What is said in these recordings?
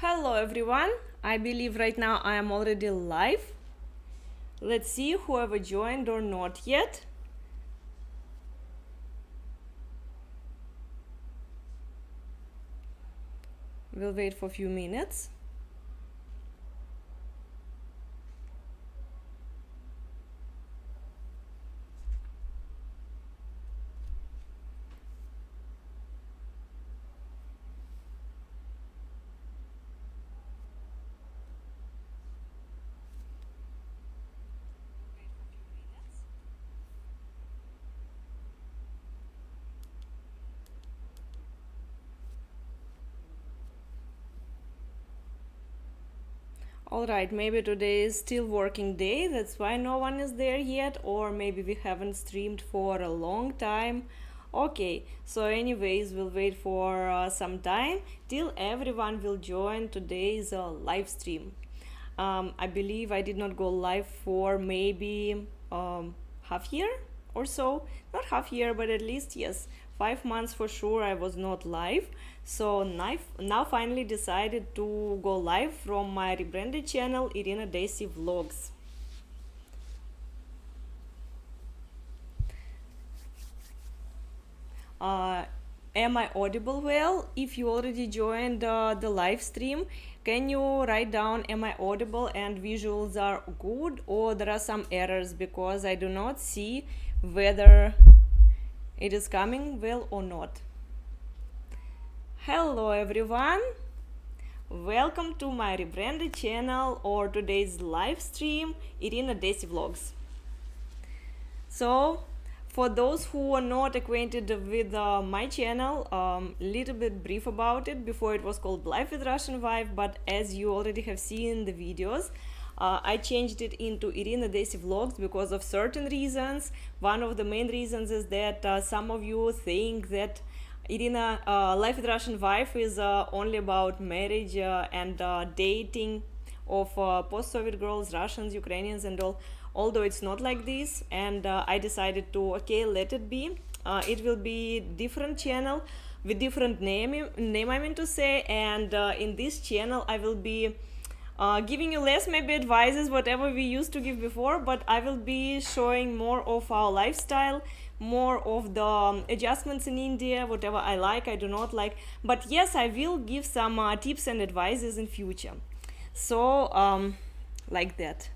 Hello everyone, I believe right now I am already live. Let's see whoever joined or not yet. We'll wait for a few minutes. Alright, maybe today is still working day, that's why no one is there yet, or maybe we haven't streamed for a long time. Okay, so anyways, we'll wait for some time till everyone will join today's live stream. I believe I did not go live for maybe half year or so. Not half year, but at least yes, 5 months for sure I was not live. So now finally decided to go live from my rebranded channel Irina Desi Vlogs. Am I audible well? If you already joined the live stream, can you write down am I audible and visuals are good, or there are some errors because I do not see whether it is coming well or not. Hello everyone, welcome to my rebranded channel or today's live stream Irina Desi Vlogs. So for those who are not acquainted with my channel, little bit brief about it. Before it was called Life with Russian Wife, but as you already have seen in the videos, I changed it into Irina Desi Vlogs because of certain reasons. One of the main reasons is that some of you think that Irina Life with Russian Wife is only about marriage and dating of post-Soviet girls, Russians, Ukrainians and all, although it's not like this. And I decided to, okay, let it be. It will be different channel with different name I mean to say, and in this channel I will be giving you less maybe advices whatever we used to give before, but I will be showing more of our lifestyle, more of the adjustments in India, whatever I like, I do not like, but yes, I will give some tips and advices in future. So like that.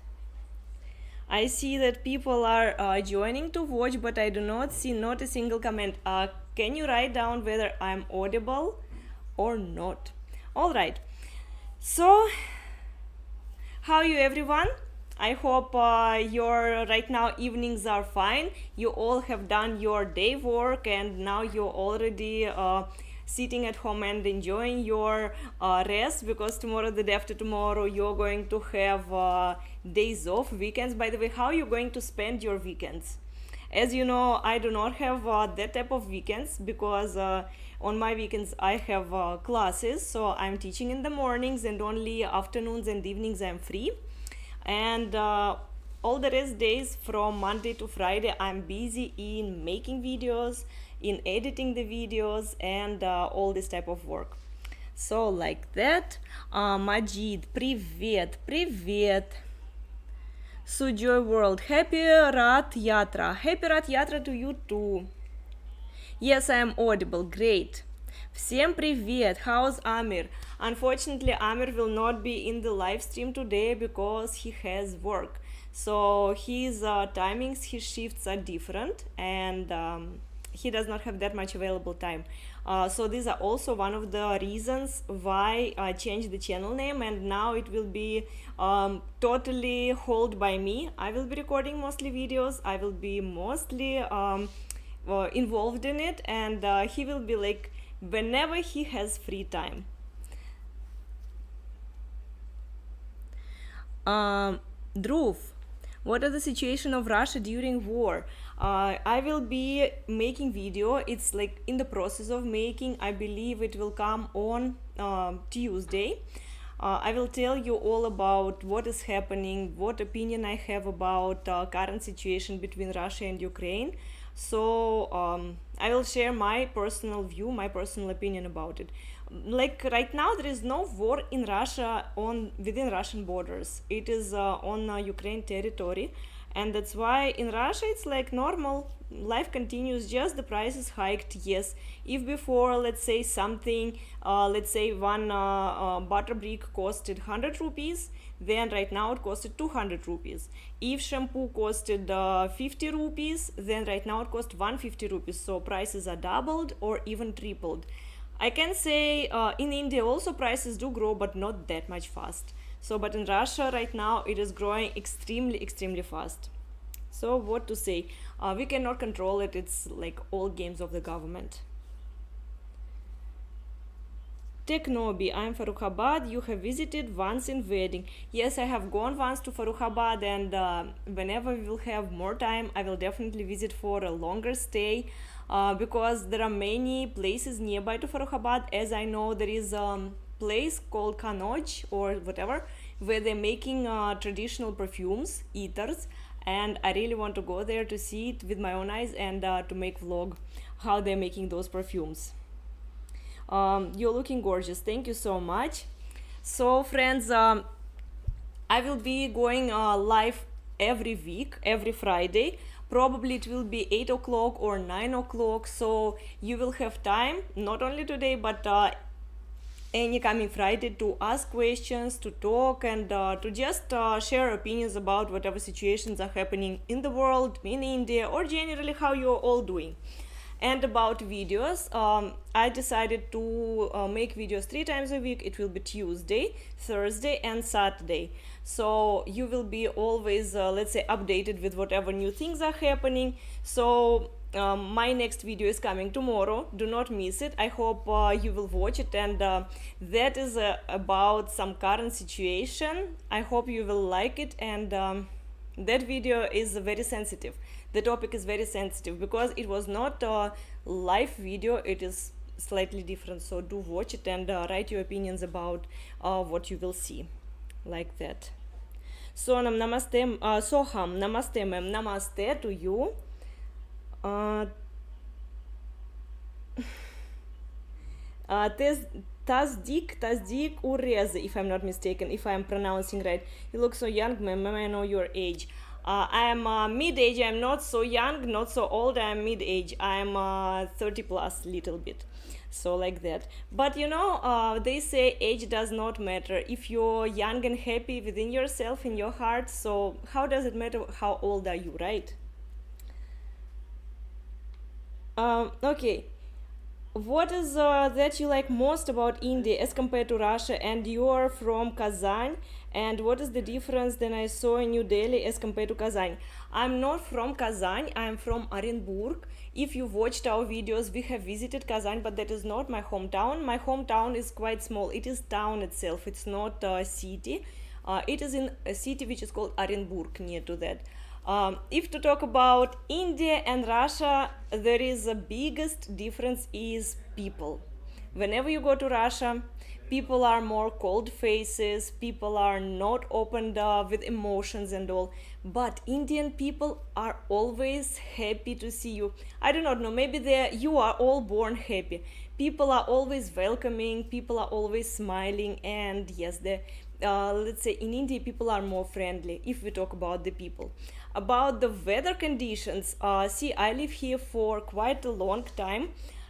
I see that people are joining to watch, but I do not see not a single comment. Can you write down whether I'm audible or not? All right. So how are you everyone? I hope your right now evenings are fine. You all have done your day work and now you're already sitting at home and enjoying your rest, because tomorrow, the day after tomorrow, you're going to have days off, weekends. By the way, how are you going to spend your weekends? As you know, I do not have that type of weekends because on my weekends I have classes, so I'm teaching in the mornings and only afternoons and evenings I'm free. And all the rest days from Monday to Friday I'm busy in making videos, in editing the videos, and all this type of work. So like that. Majid, привет, привет. Sujoy World, happy Rath Yatra. Happy Rath Yatra to you too. Yes, I am audible. Great. Всем привет. How's Amir? Unfortunately, Amir will not be in the live stream today because he has work. So his timings, his shifts are different, and he does not have that much available time. So these are also one of the reasons why I changed the channel name, and now it will be totally held by me. I will be recording mostly videos. I will be mostly involved in it, and he will be like whenever he has free time. Dhruv, what are the situation of Russia during war? I will be making video. It's like in the process of making. I believe it will come on Tuesday. I will tell you all about what is happening, what opinion I have about current situation between Russia and Ukraine. So I will share my personal view, my personal opinion about it. Like right now, there is no war in Russia on within Russian borders. It is on Ukraine territory, and that's why in Russia it's like normal. Life continues, just the price is hiked. Yes, if before, let's say something, let's say one butter brick costed 100 rupees, then right now it costed 200 rupees. If shampoo costed 50 rupees, then right now it costs 150 rupees. So prices are doubled or even tripled. I can say in India also prices do grow, but not that much fast. So, but in Russia right now it is growing extremely fast. So what to say? We cannot control it. It's like all games of the government. Teknobi, I'm Farrukhabad. You have visited once in wedding. Yes, I have gone once to Farrukhabad, and whenever we will have more time, I will definitely visit for a longer stay. Because there are many places nearby to Farrukhabad. As I know, there is a place called Kanoj or whatever, where they're making traditional perfumes, ethers, and I really want to go there to see it with my own eyes and to make vlog how they're making those perfumes. You're looking gorgeous. Thank you so much. So, friends, I will be going live every week, every Friday. Probably it will be 8 o'clock or 9 o'clock, so you will have time, not only today, but any coming Friday, to ask questions, to talk, and to just share opinions about whatever situations are happening in the world, in India, or generally how you're all doing. And about videos, I decided to make videos 3 times a week. It will be Tuesday, Thursday, and Saturday. So you will be always, let's say, updated with whatever new things are happening. So my next video is coming tomorrow. Do not miss it. I hope you will watch it. And that is about some current situation. I hope you will like it. And that video is very sensitive. The topic is very sensitive because it was not a live video. It is slightly different. So do watch it and write your opinions about what you will see. Like that. Sonam, namaste. Soham, namaste, ma'am. Namaste to you. Tasdik Urez, if I'm not mistaken, if I'm pronouncing right. You look so young, ma'am. I know your age. I am mid-age. I'm not so young, not so old. I'm mid-age. I'm 30 plus, little bit. So like that. But you know, they say age does not matter. If you're young and happy within yourself, in your heart, so how does it matter how old are you, right? Okay. What is that you like most about India as compared to Russia? And you are from Kazan. And what is the difference then I saw in New Delhi as compared to Kazan? I'm not from Kazan. I'm from Orenburg. If you watched our videos, we have visited Kazan, but that is not my hometown. My hometown is quite small. It is town itself. It's not a city. It is in a city which is called Orenburg, near to that. If to talk about India and Russia, there is the biggest difference is people. Whenever you go to Russia, people are more cold faces, people are not opened up with emotions and all. But Indian people are always happy to see you. I do not know, maybe you are all born happy. People are always welcoming, people are always smiling, and yes, let's say in India people are more friendly if we talk about the people. About the weather conditions, see, I live here for quite a long time,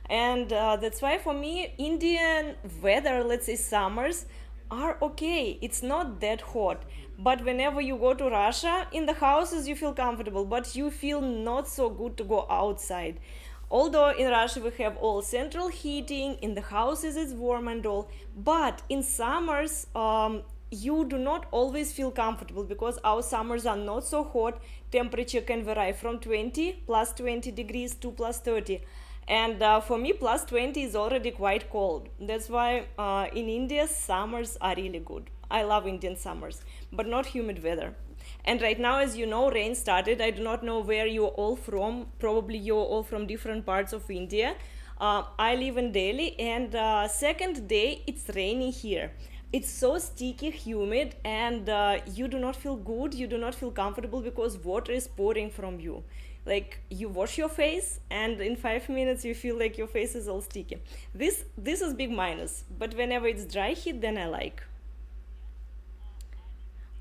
and that's why for me Indian weather, let's say summers, are okay. It's not that hot. But whenever you go to Russia, in the houses you feel comfortable, but you feel not so good to go outside. Although in Russia we have all central heating, in the houses it's warm and all, but in summers you do not always feel comfortable because our summers are not so hot. Temperature can vary from 20 plus 20 degrees to plus 30. And for me, plus 20 is already quite cold. That's why in India, summers are really good. I love Indian summers, but not humid weather. And right now, as you know, rain started. I do not know where you're all from. Probably you're all from different parts of India. I live in Delhi, and second day, it's rainy here. It's so sticky, humid, and you do not feel good, you do not feel comfortable because water is pouring from you. like you wash your face and in 5 minutes you feel like your face is all sticky. This is big minus, but whenever it's dry heat, then I like.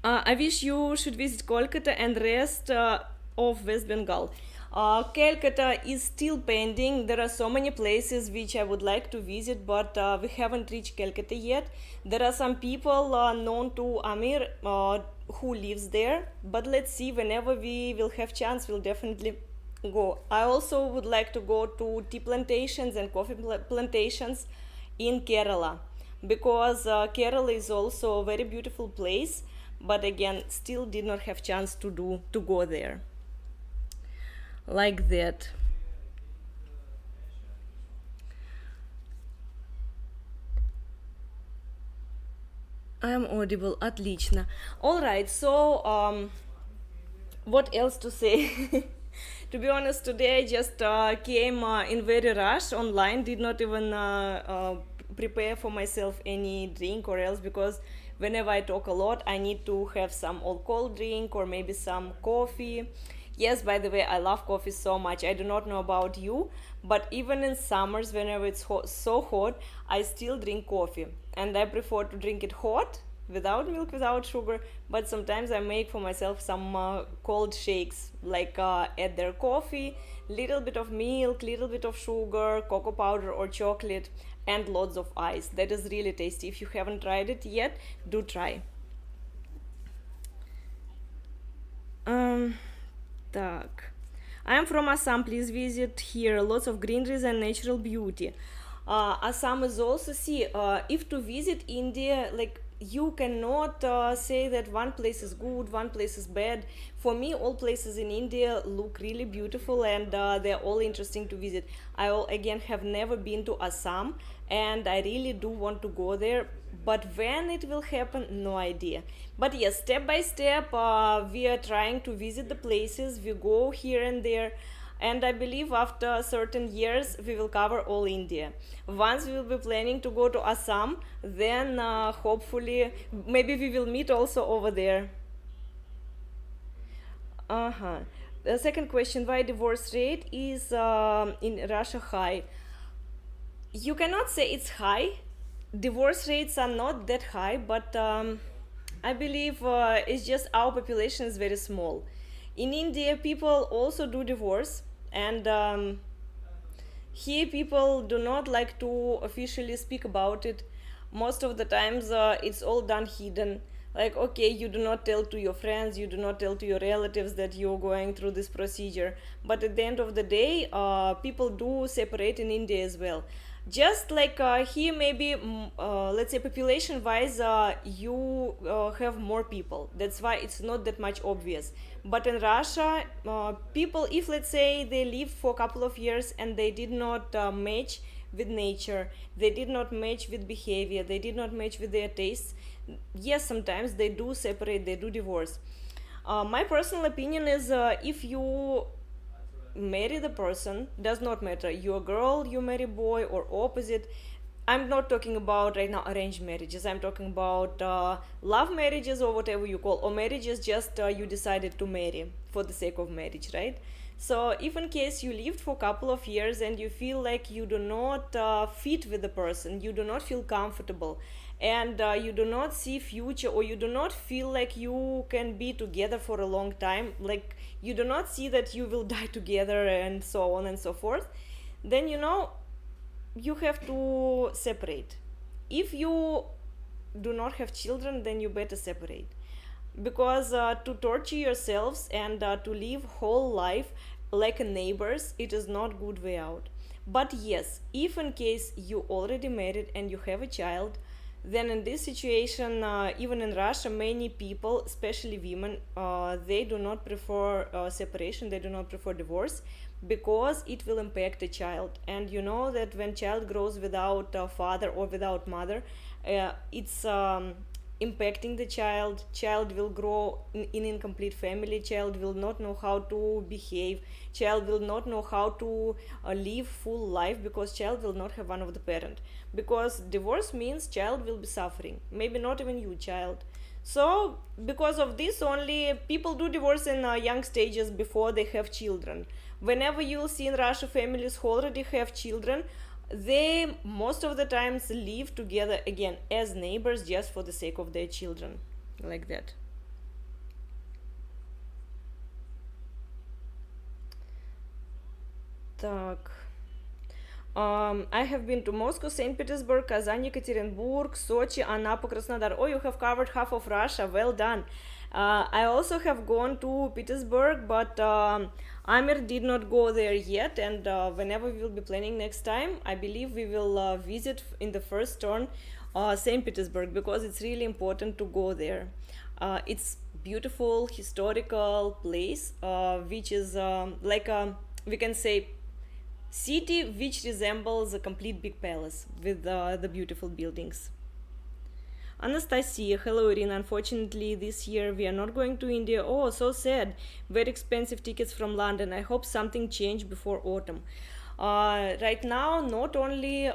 I wish you should visit Kolkata and rest of West Bengal. Calcutta is still pending. There are so many places which I would like to visit, but we haven't reached Calcutta yet. There are some people known to Amir who lives there, but let's see. Whenever we will have chance, we'll definitely go. I also would like to go to tea plantations and coffee plantations in Kerala, because Kerala is also a very beautiful place, but again still did not have chance to go there like that. I am audible. Отлично. All right. So, what else to say? To be honest, today I just came in very rush online. Did not even prepare for myself any drink or else, because whenever I talk a lot, I need to have some alcohol drink or maybe some coffee. Yes, by the way, I love coffee so much. I do not know about you, but even in summers, whenever it's so hot, I still drink coffee. And I prefer to drink it hot, without milk, without sugar. But sometimes I make for myself some cold shakes, like add their coffee, little bit of milk, little bit of sugar, cocoa powder or chocolate, and lots of ice. That is really tasty. If you haven't tried it yet, do try. Um, Так. I am from Assam. Please visit here. Lots of greeneries and natural beauty. Assam is also, see, if to visit India, like you cannot say that one place is good, one place is bad. For me, all places in India look really beautiful, and they're all interesting to visit. Again have never been to Assam, and I really do want to go there. But when it will happen, no idea. But yes, step by step, we are trying to visit the places. We go here and there, and I believe after certain years we will cover all India. Once we will be planning to go to Assam, then hopefully maybe we will meet also over there. Uh-huh. The second question, why divorce rate is in Russia high? You cannot say it's high. Divorce rates are not that high, but I believe it's just our population is very small. In India, people also do divorce, and here people do not like to officially speak about it. Most of the times, it's all done hidden. Like, okay, you do not tell to your friends, you do not tell to your relatives that you're going through this procedure. But at the end of the day, people do separate in India as well. Just like here, maybe let's say population wise, you have more people. That's why it's not that much obvious. But in Russia, people, if let's say they lived for a couple of years and they did not match with nature, they did not match with behavior, they did not match with their tastes, yes, sometimes they do separate, they do divorce. My personal opinion is, if you marry the person, does not matter, you a girl, you marry boy, or opposite. I'm not talking about right now arranged marriages. I'm talking about love marriages, or whatever you call, or marriages just you decided to marry for the sake of marriage, right? So if in case you lived for a couple of years and you feel like you do not fit with the person, you do not feel comfortable, and you do not see future, or you do not feel like you can be together for a long time, like you do not see that you will die together and so on and so forth, then you have to separate. If you do not have children, then you better separate, because to torture yourselves and to live whole life like neighbors, it is not good way out. But yes, if in case you already married and you have a child, then in this situation, even in Russia, many people, especially women, they do not prefer separation, they do not prefer divorce, because it will impact the child. And you know that when child grows without a father or without mother, it's impacting the child will grow in incomplete family, child will not know how to behave, child will not know how to live full life, because child will not have one of the parent, because divorce means child will be suffering, maybe not even you child. So because of this only, people do divorce in young stages before they have children. Whenever you'll see in Russia families who already have children, they most of the times live together again as neighbors just for the sake of their children, like that. Так. I have been to Moscow, St. Petersburg, Kazan, Yekaterinburg, Sochi, Anapa, Krasnodar. Oh, you have covered half of Russia. Well done. I also have gone to Petersburg, but Amir did not go there yet. And whenever we will be planning next time, I believe we will visit in the first turn St. Petersburg, because it's really important to go there. It's beautiful historical place, which is like a, we can say, city which resembles a complete big palace with the beautiful buildings. Anastasia, hello Irina. Unfortunately, this year we are not going to India. Oh, so sad. Very expensive tickets from London. I hope something changed before autumn. Right now, not only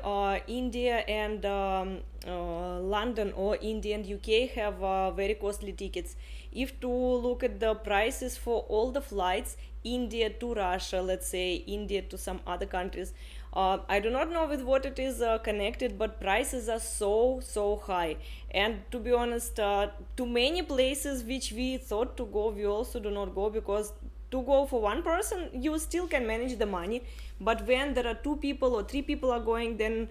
India and London or India and UK have very costly tickets. If to look at the prices for all the flights, India to Russia, let's say India to some other countries, I do not know with what it is connected, but prices are so high. And to be honest, to many places which we thought to go, we also do not go, because to go for one person you still can manage the money, but when there are two people or three people are going, then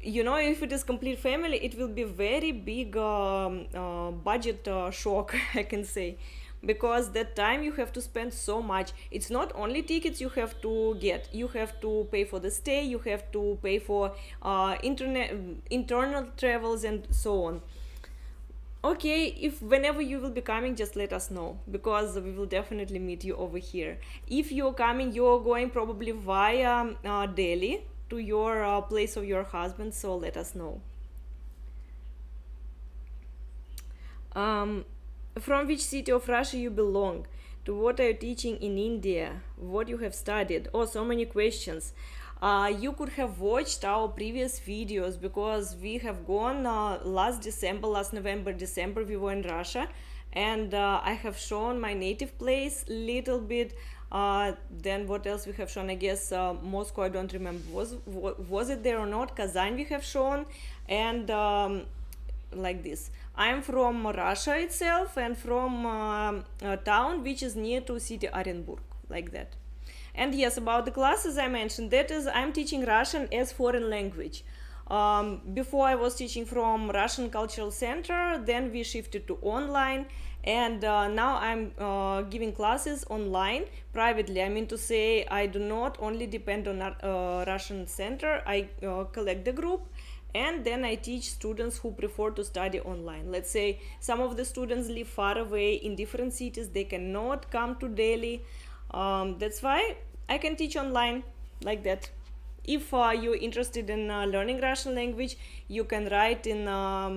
if it is complete family, it will be very big budget shock I can say, because that time you have to spend so much. It's not only tickets you have to get, you have to pay for the stay, you have to pay for internal travels and so on. Okay, if whenever you will be coming, just let us know, because we will definitely meet you over here. If you're coming, you're going probably via Delhi to your place of your husband, so let us know. um, from which city of Russia you belong, to what are you teaching in India, what you have studied. Oh, so many questions. You could have watched our previous videos, because we have gone last December, last November, December, we were in Russia, and I have shown my native place little bit. Then what else we have shown? I guess Moscow, I don't remember, was it there or not. Kazan we have shown, and like this. I am from Russia itself, and from a town which is near to city Orenburg, like that. And yes, about the classes I mentioned, that is, I'm teaching Russian as foreign language. Before I was teaching from Russian Cultural Center, then we shifted to online, and now I'm giving classes online privately. I mean to say, I do not only depend on Russian Center. I collect the group, and then I teach students who prefer to study online. Let's say some of the students live far away in different cities, they cannot come to Delhi. That's why I can teach online, like that. If you're interested in learning Russian language, you can write in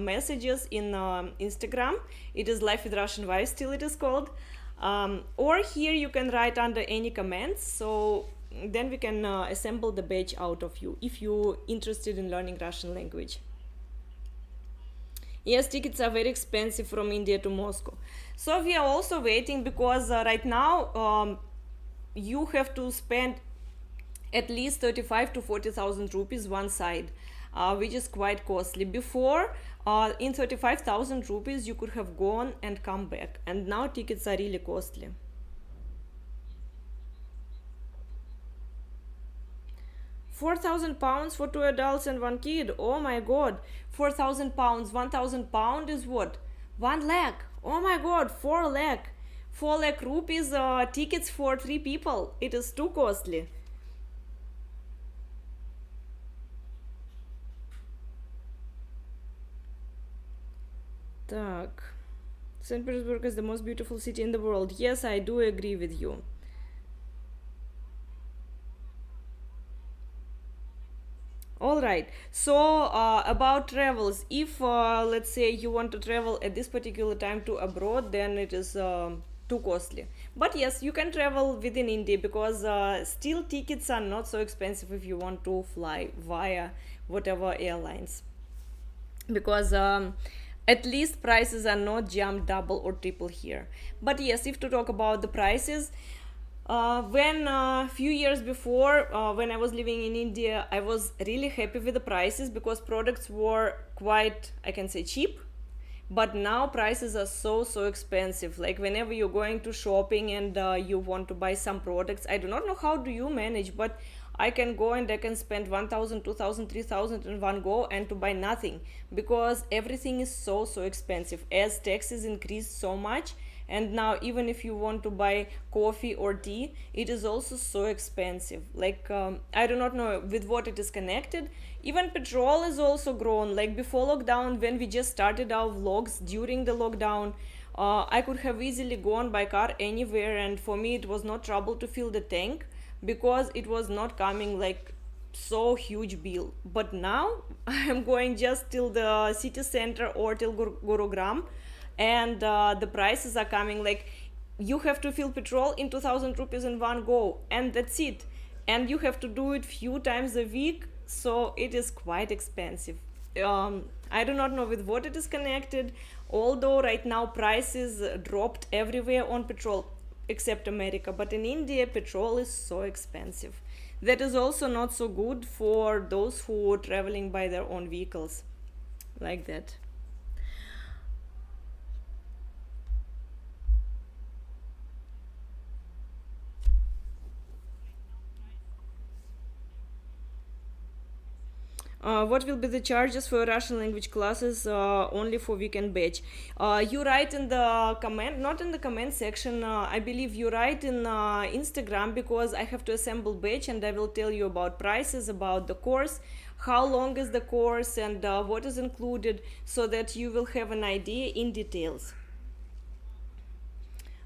messages in Instagram. It is Life with Russian Wife, still it is called. Or here you can write under any comments, so then we can assemble the batch out of you if you're interested in learning Russian language. Yes, tickets are very expensive from India to Moscow. So we are also waiting, because right now you have to spend at least 35 to 40,000 rupees one side, which is quite costly. Before, in 35,000 rupees you could have gone and come back, and now tickets are really costly. 4,000 pounds for two adults and one kid. Oh my god, 4,000 pounds. 1,000 pound is what? 1 lakh. Oh my god, 4 lakh. 4 lakh rupees tickets for three people. It is too costly. Так. St. Petersburg is the most beautiful city in the world. Yes, I do agree with you. All right. So about travels, if let's say you want to travel at this particular time to abroad, then it is too costly. But yes, you can travel within India, because still tickets are not so expensive if you want to fly via whatever airlines. Because At least prices are not jumped double or triple here. But yes, if to talk about the prices, when a few years before, when I was living in India, I was really happy with the prices because products were quite, I can say, cheap. But now prices are so expensive. Like whenever you're going to shopping and you want to buy some products, I do not know how do you manage, but I can go and I can spend 1000, 2000, 3000 in one go and to buy nothing because everything is so expensive as taxes increase so much. And now even if you want to buy coffee or tea, it is also so expensive. Like I do not know with what it is connected. Even petrol is also grown. Like before lockdown, when we just started our vlogs during the lockdown, I could have easily gone by car anywhere, and for me it was not trouble to fill the tank because it was not coming like so huge bill. But now I am going just till the city center or till Gurugram, and the prices are coming like you have to fill petrol in 2000 rupees in one go, and that's it. And you have to do it few times a week, so it is quite expensive. I do not know with what it is connected, although right now prices dropped everywhere on petrol except America, but in India petrol is so expensive. That is also not so good for those who are traveling by their own vehicles, like that. What will be the charges for Russian language classes only for weekend batch? You write in the comment, not in the comment section. I believe you write in Instagram because I have to assemble batch and I will tell you about prices, about the course, how long is the course, and what is included, so that you will have an idea in details.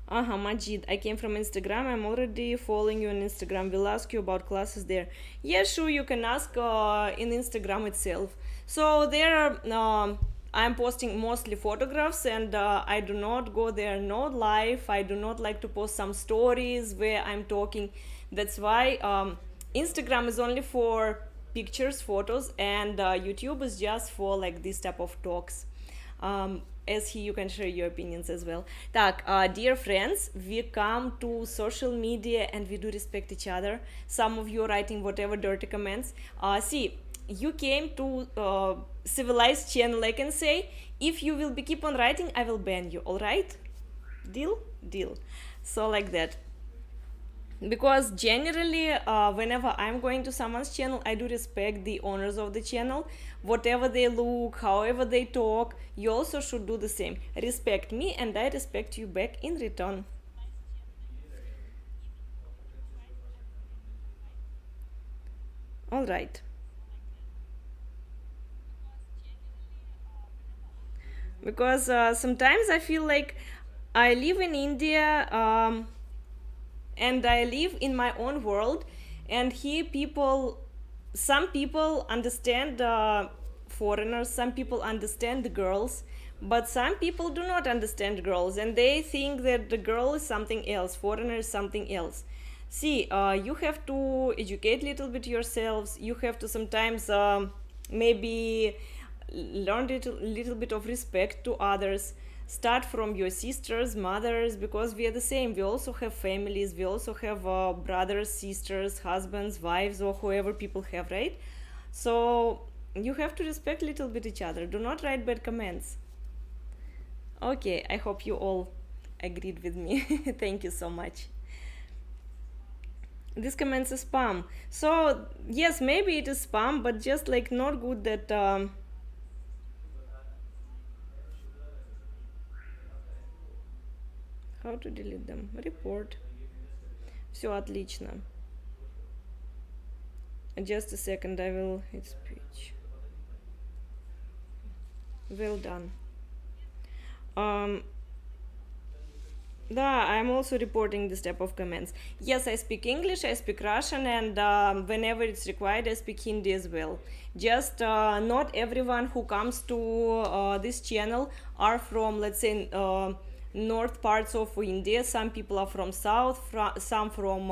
Majid, I came from Instagram. I'm already following you on Instagram. We'll ask you about classes there. Yeah, sure, you can ask in Instagram itself. So there are, I'm posting mostly photographs, and I do not go there, no live. I do not like to post some stories where I'm talking. That's why Instagram is only for pictures, photos, and YouTube is just for like this type of talks. As here you can share your opinions as well. Так, dear friends, we come to social media and we do respect each other. Some of you are writing whatever dirty comments. See, you came to civilized channel, I can say. If you will be keep on writing, I will ban you, alright? Deal? Deal. So like that, because generally whenever I'm going to someone's channel, I do respect the owners of the channel. Whatever they look, however they talk, you also should do the same. Respect me and I respect you back in return. All right. Because sometimes I feel like I live in India, and I live in my own world, and here people, some people understand foreigners, some people understand the girls, but some people do not understand girls, and they think that the girl is something else, foreigner is something else. See, you have to educate little bit yourselves. You have to sometimes maybe learn little bit of respect to others. Start from your sisters, mothers, because we are the same. We also have families. We also have brothers, sisters, husbands, wives, or whoever people have, right? So you have to respect little bit each other. Do not write bad comments. Okay, I hope you all agreed with me. Thank you so much. This comments is spam. So yes, maybe it is spam, but just like not good that how to delete them? Report. Все отлично. Just a second, I will hit speech. Well done. Um, Да, I'm also reporting this type of comments. Yes, I speak English, I speak Russian, and whenever it's required, I speak Hindi as well. Just not everyone who comes to this channel are from, let's say, north parts of India. Some people are from south, some from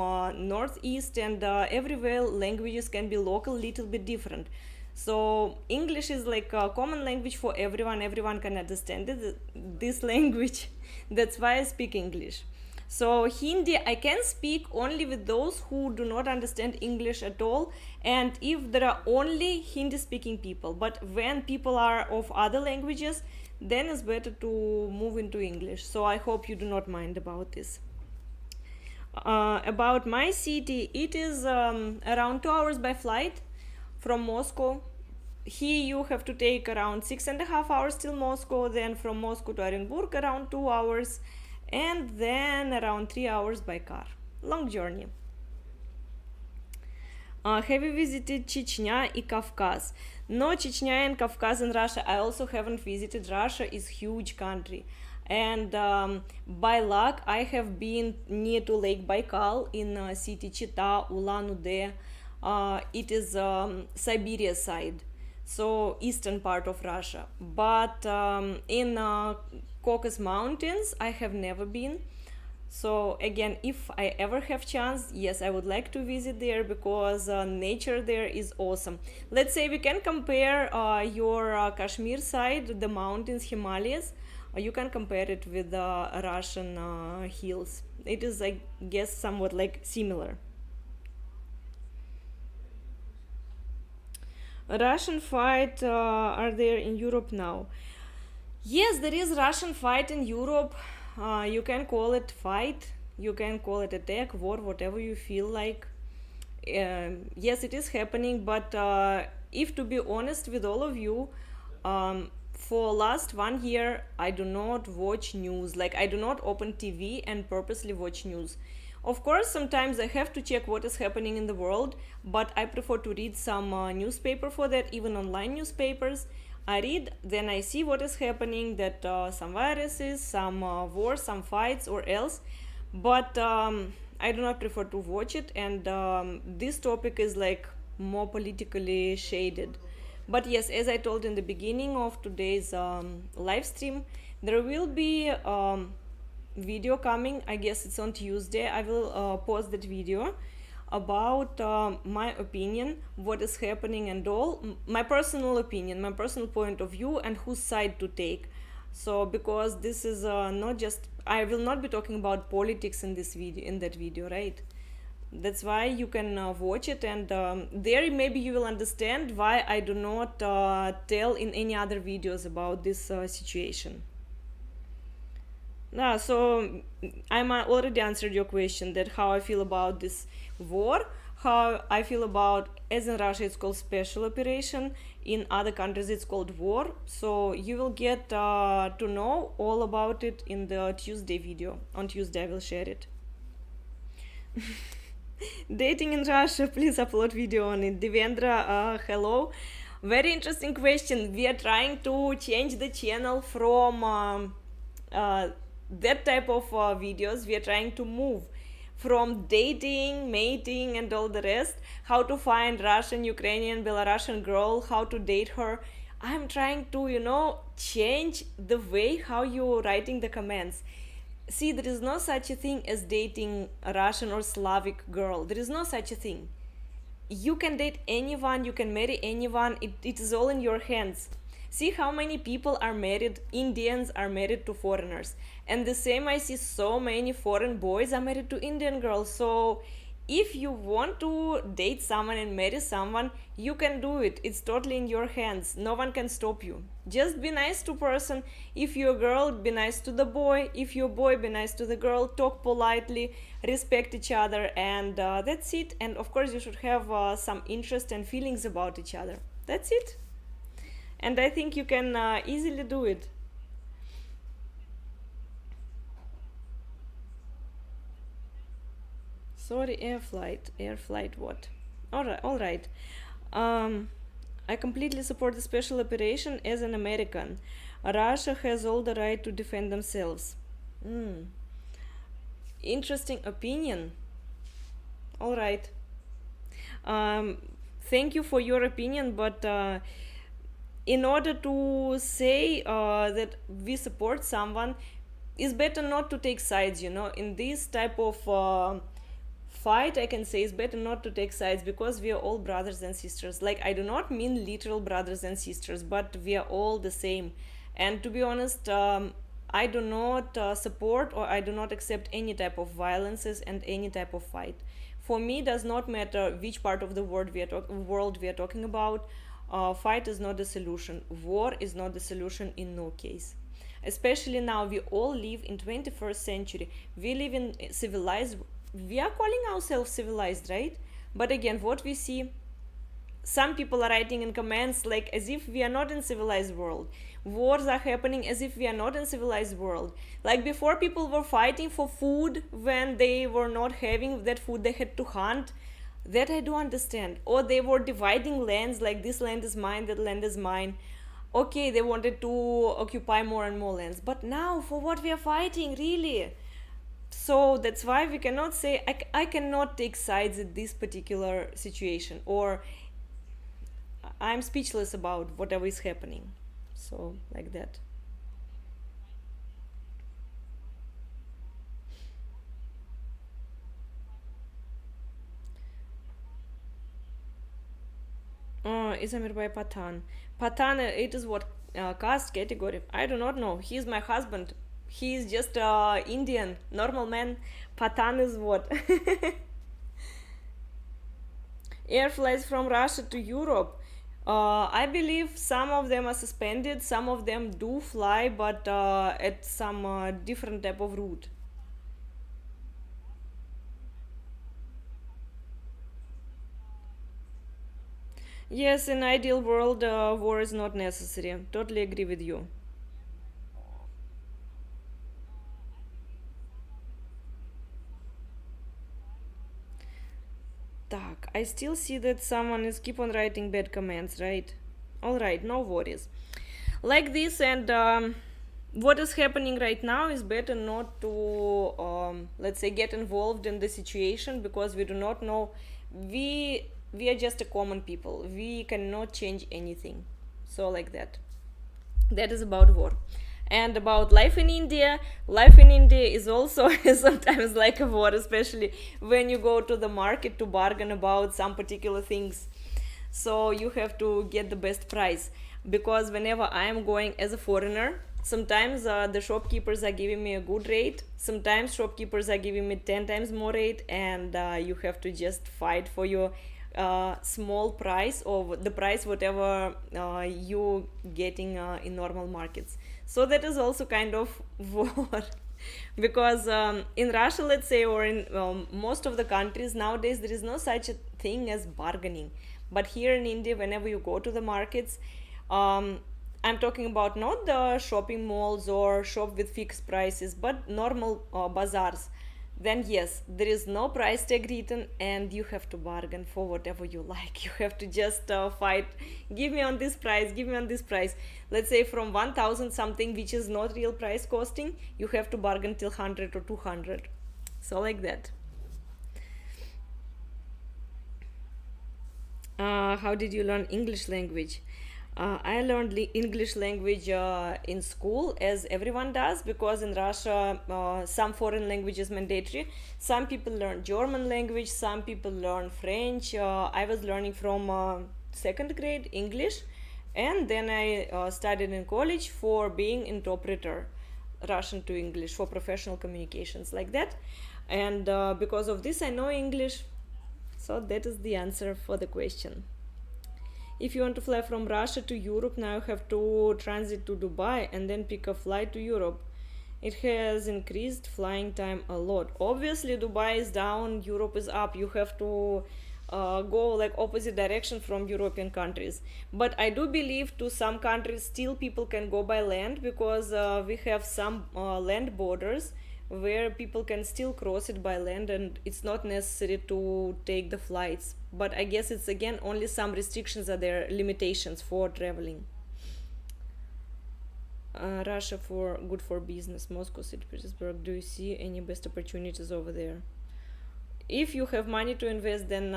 northeast, and everywhere languages can be local, little bit different. So English is like a common language for everyone. Everyone can understand it, this language. That's why I speak English. So Hindi I can speak only with those who do not understand English at all, and if there are only Hindi speaking people. But when people are of other languages, then it's better to move into English. So I hope you do not mind about this. About my city, it is around 2 hours by flight from Moscow. Here you have to take around 6.5 hours till Moscow, then from Moscow to Orenburg around 2 hours, and then around 3 hours by car. Long journey. Have you visited Chechnya and Kavkaz? No, Chechnya and Kavkaz in Russia. I also haven't visited. Russia is huge country, and by luck I have been near to Lake Baikal in city Chita, Ulan-Ude. It is Siberia side, so eastern part of Russia. But in Caucasus Mountains I have never been. So again, if I ever have chance, yes, I would like to visit there, because nature there is awesome. Let's say we can compare your Kashmir side, the mountains, Himalayas. You can compare it with the Russian hills. It is, I guess, somewhat like similar. Russian fight are there in Europe now? Yes, there is Russian fight in Europe. You can call it fight, you can call it attack, war, whatever you feel like. Yes, it is happening, but if to be honest with all of you, for last 1 year I do not watch news. Like, I do not open TV and purposely watch news. Of course, sometimes I have to check what is happening in the world, but I prefer to read some newspaper for that, even online newspapers. I read, then I see what is happening, that some viruses, some wars, some fights, or else. But I do not prefer to watch it, and this topic is like more politically shaded. But yes, as I told in the beginning of today's live stream, there will be video coming. I guess it's on Tuesday. I will post that video about my opinion, what is happening, and all. My personal opinion, my personal point of view, and whose side to take. So because this is not just, I will not be talking about politics in this video, in that video, right? That's why you can watch it, and there maybe you will understand why I do not tell in any other videos about this situation. So I'm already answered your question, that how I feel about this war, how I feel about, as in Russia it's called special operation, in other countries it's called war. So you will get to know all about it in the Tuesday video. On Tuesday I will share it. Dating in Russia, please upload video on it. Devendra, hello. Very interesting question. We are trying to change the channel from that type of videos. We are trying to move from dating, mating, and all the rest, how to find Russian, Ukrainian, Belarusian girl, how to date her. I'm trying to, change the way how you're writing the comments. See, there is no such a thing as dating a Russian or Slavic girl. There is no such a thing. You can date anyone, you can marry anyone, it is all in your hands. See how many people are married, Indians are married to foreigners. And the same, I see so many foreign boys are married to Indian girls. So if you want to date someone and marry someone, you can do it. It's totally in your hands. No one can stop you. Just be nice to person. If you're a girl, be nice to the boy. If you're a boy, be nice to the girl. Talk politely, respect each other, and that's it. And of course, you should have some interest and feelings about each other. That's it. And I think you can easily do it. Sorry, air flight what? All right. um I completely support the special operation as an American. Russia has all the right to defend themselves. mm. Interesting opinion. All right. um Thank you for your opinion, but in order to say that we support someone, it's better not to take sides, in this type of fight, I can say, is better not to take sides, because we are all brothers and sisters. Like, I do not mean literal brothers and sisters, but we are all the same. And to be honest, I do not support, or I do not accept any type of violences and any type of fight. For me, does not matter which part of the world we are talking about. Fight is not the solution. War is not the solution in no case. Especially now, we all live in 21st century. We live in civilized. We are calling ourselves civilized, right? But again, what we see, some people are writing in comments like as if we are not in civilized world. Wars are happening as if we are not in civilized world. Like before, people were fighting for food when they were not having that food, they had to hunt. That I do understand. Or they were dividing lands, like this land is mine, that land is mine. Okay, they wanted to occupy more and more lands, but now for what we are fighting, really? So that's why we cannot say, I cannot take sides in this particular situation, or I'm speechless about whatever is happening. So, like that. Isamir by Patan. Patan, it is what caste category? I do not know. He is my husband. He is just Indian, normal man. Patan is what? Air flights from Russia to Europe. I believe some of them are suspended, some of them do fly, but at some different type of route. Yes, in ideal world, war is not necessary. Totally agree with you. Так, I still see that someone is keep on writing bad comments, right? All right, no worries. Like this, and what is happening right now is better not to, let's say, get involved in the situation, because we do not know. We are just a common people. We cannot change anything. So like that. That is about war. And about life in India is also sometimes like a war, especially when you go to the market to bargain about some particular things. So you have to get the best price, because whenever I am going as a foreigner, sometimes the shopkeepers are giving me a good rate, sometimes shopkeepers are giving me 10 times more rate, and you have to just fight for your small price, or the price whatever you getting in normal markets. So that is also kind of war. Because in Russia, let's say, or in most of the countries nowadays, there is no such a thing as bargaining. But here in India, whenever you go to the markets, um, I'm talking about not the shopping malls or shop with fixed prices, but normal bazaars. Then yes, there is no price tag written, and you have to bargain for whatever you like. You have to just fight. Give me on this price. Give me on this price. Let's say from 1,000 something, which is not real price costing, you have to bargain till 100 or 200. So like that. How did you learn English language? I learned English language in school, as everyone does, because in Russia, some foreign language is mandatory. Some people learn German language, some people learn French. I was learning from second grade English, and then I studied in college for being interpreter, Russian to English, for professional communications, like that. And because of this, I know English. So that is the answer for the question. If you want to fly from Russia to Europe, now you have to transit to Dubai and then pick a flight to Europe. It has increased flying time a lot. Obviously, Dubai is down, Europe is up. You have to go like opposite direction from European countries. But I do believe to some countries still people can go by land, because we have some land borders where people can still cross it by land, and it's not necessary to take the flights. But I guess it's again only some restrictions are there, limitations for traveling. Russia for good for business, Moscow, St. Petersburg. Do you see any best opportunities over there? If you have money to invest, then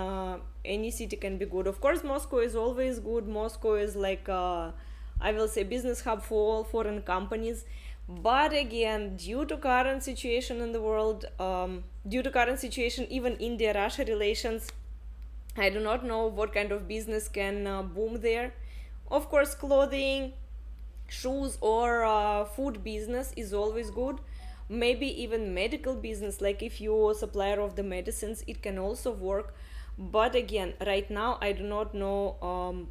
any city can be good. Of course, Moscow is always good. Moscow is like I will say business hub for all foreign companies. But again, due to current situation in the world, due to current situation, even India-Russia relations, I do not know what kind of business can boom there. Of course, clothing, shoes, or food business is always good. Maybe even medical business, like if you're a supplier of the medicines, it can also work. But again, right now, I do not know.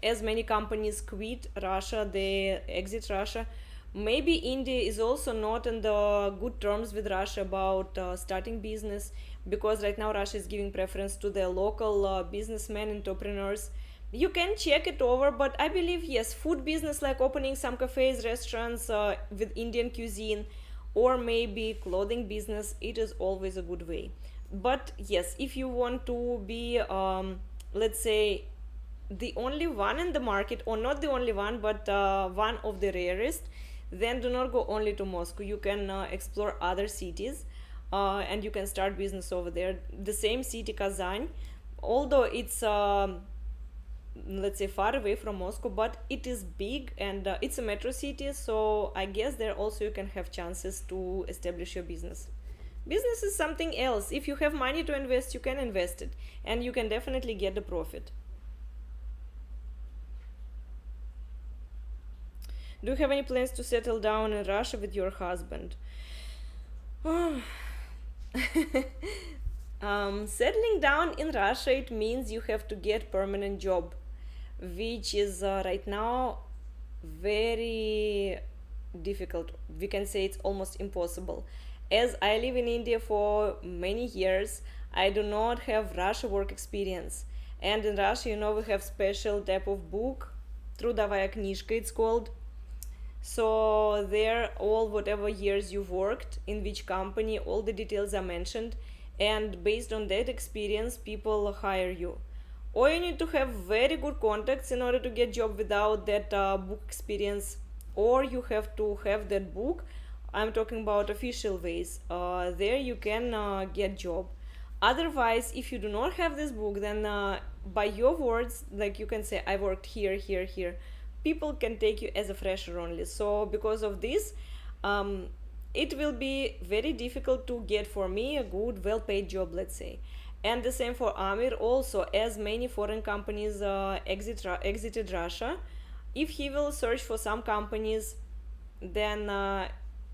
As many companies quit Russia, they exit Russia. Maybe India is also not in the good terms with Russia about starting business, because right now Russia is giving preference to the local businessmen, entrepreneurs. You can check it over, but I believe yes, food business like opening some cafes, restaurants with Indian cuisine, or maybe clothing business, it is always a good way. But yes, if you want to be, let's say, the only one in the market, or not the only one, but one of the rarest, then do not go only to Moscow. You can explore other cities, and you can start business over there. The same city, Kazan, although it's let's say far away from Moscow, but it is big, and it's a metro city, so I guess there also you can have chances to establish your business. Business is something else. If you have money to invest, you can invest it, and you can definitely get the profit. Do you have any plans to settle down in Russia with your husband? Settling down in Russia, it means you have to get permanent job, which is right now very difficult. We can say it's almost impossible. As I live in India for many years, I do not have Russia work experience. And in Russia, we have special type of book, трудовая книжка it's called. So there, all whatever years you've worked in which company, all the details are mentioned, and based on that experience, people hire you. Or you need to have very good contacts in order to get job without that book experience, or you have to have that book. I'm talking about official ways. There you can get job. Otherwise, if you do not have this book, then by your words, like you can say, I worked here, here, here. People can take you as a fresher only. So because of this, it will be very difficult to get for me a good, well-paid job, let's say. And the same for Amir also, as many foreign companies exited Russia. If he will search for some companies, then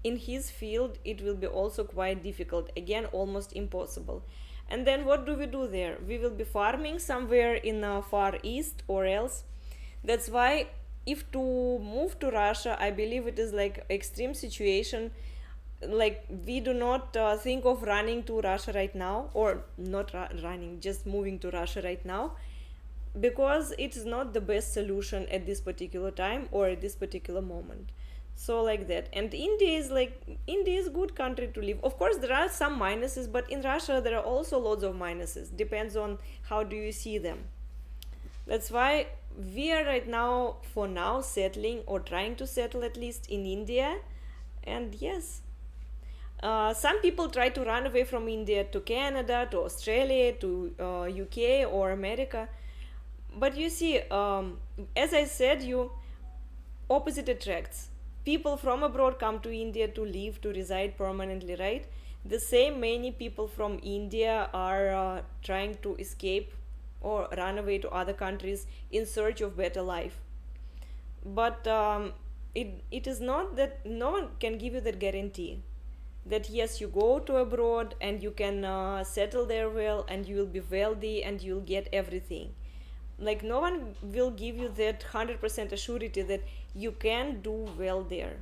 in his field it will be also quite difficult, again almost impossible. And then what do we do there? We will be farming somewhere in far east or else. That's why if to move to Russia, I believe it is like extreme situation. Like we do not think of running to Russia right now, or not running, just moving to Russia right now, because it is not the best solution at this particular time or at this particular moment. So like that. And India is good country to live. Of course there are some minuses, but in Russia there are also lots of minuses, depends on how do you see them. That's why we are right now, for now, settling or trying to settle at least in India. And yes, some people try to run away from India to Canada, to Australia, to UK or America. But you see, as I said, you opposite attracts. People from abroad come to India to live, to reside permanently, right? The same many people from India are trying to escape or run away to other countries in search of better life. But it is not that no one can give you that guarantee that yes, you go to abroad and you can settle there well, and you will be wealthy and you'll get everything. Like no one will give you that 100% assurity that you can do well there.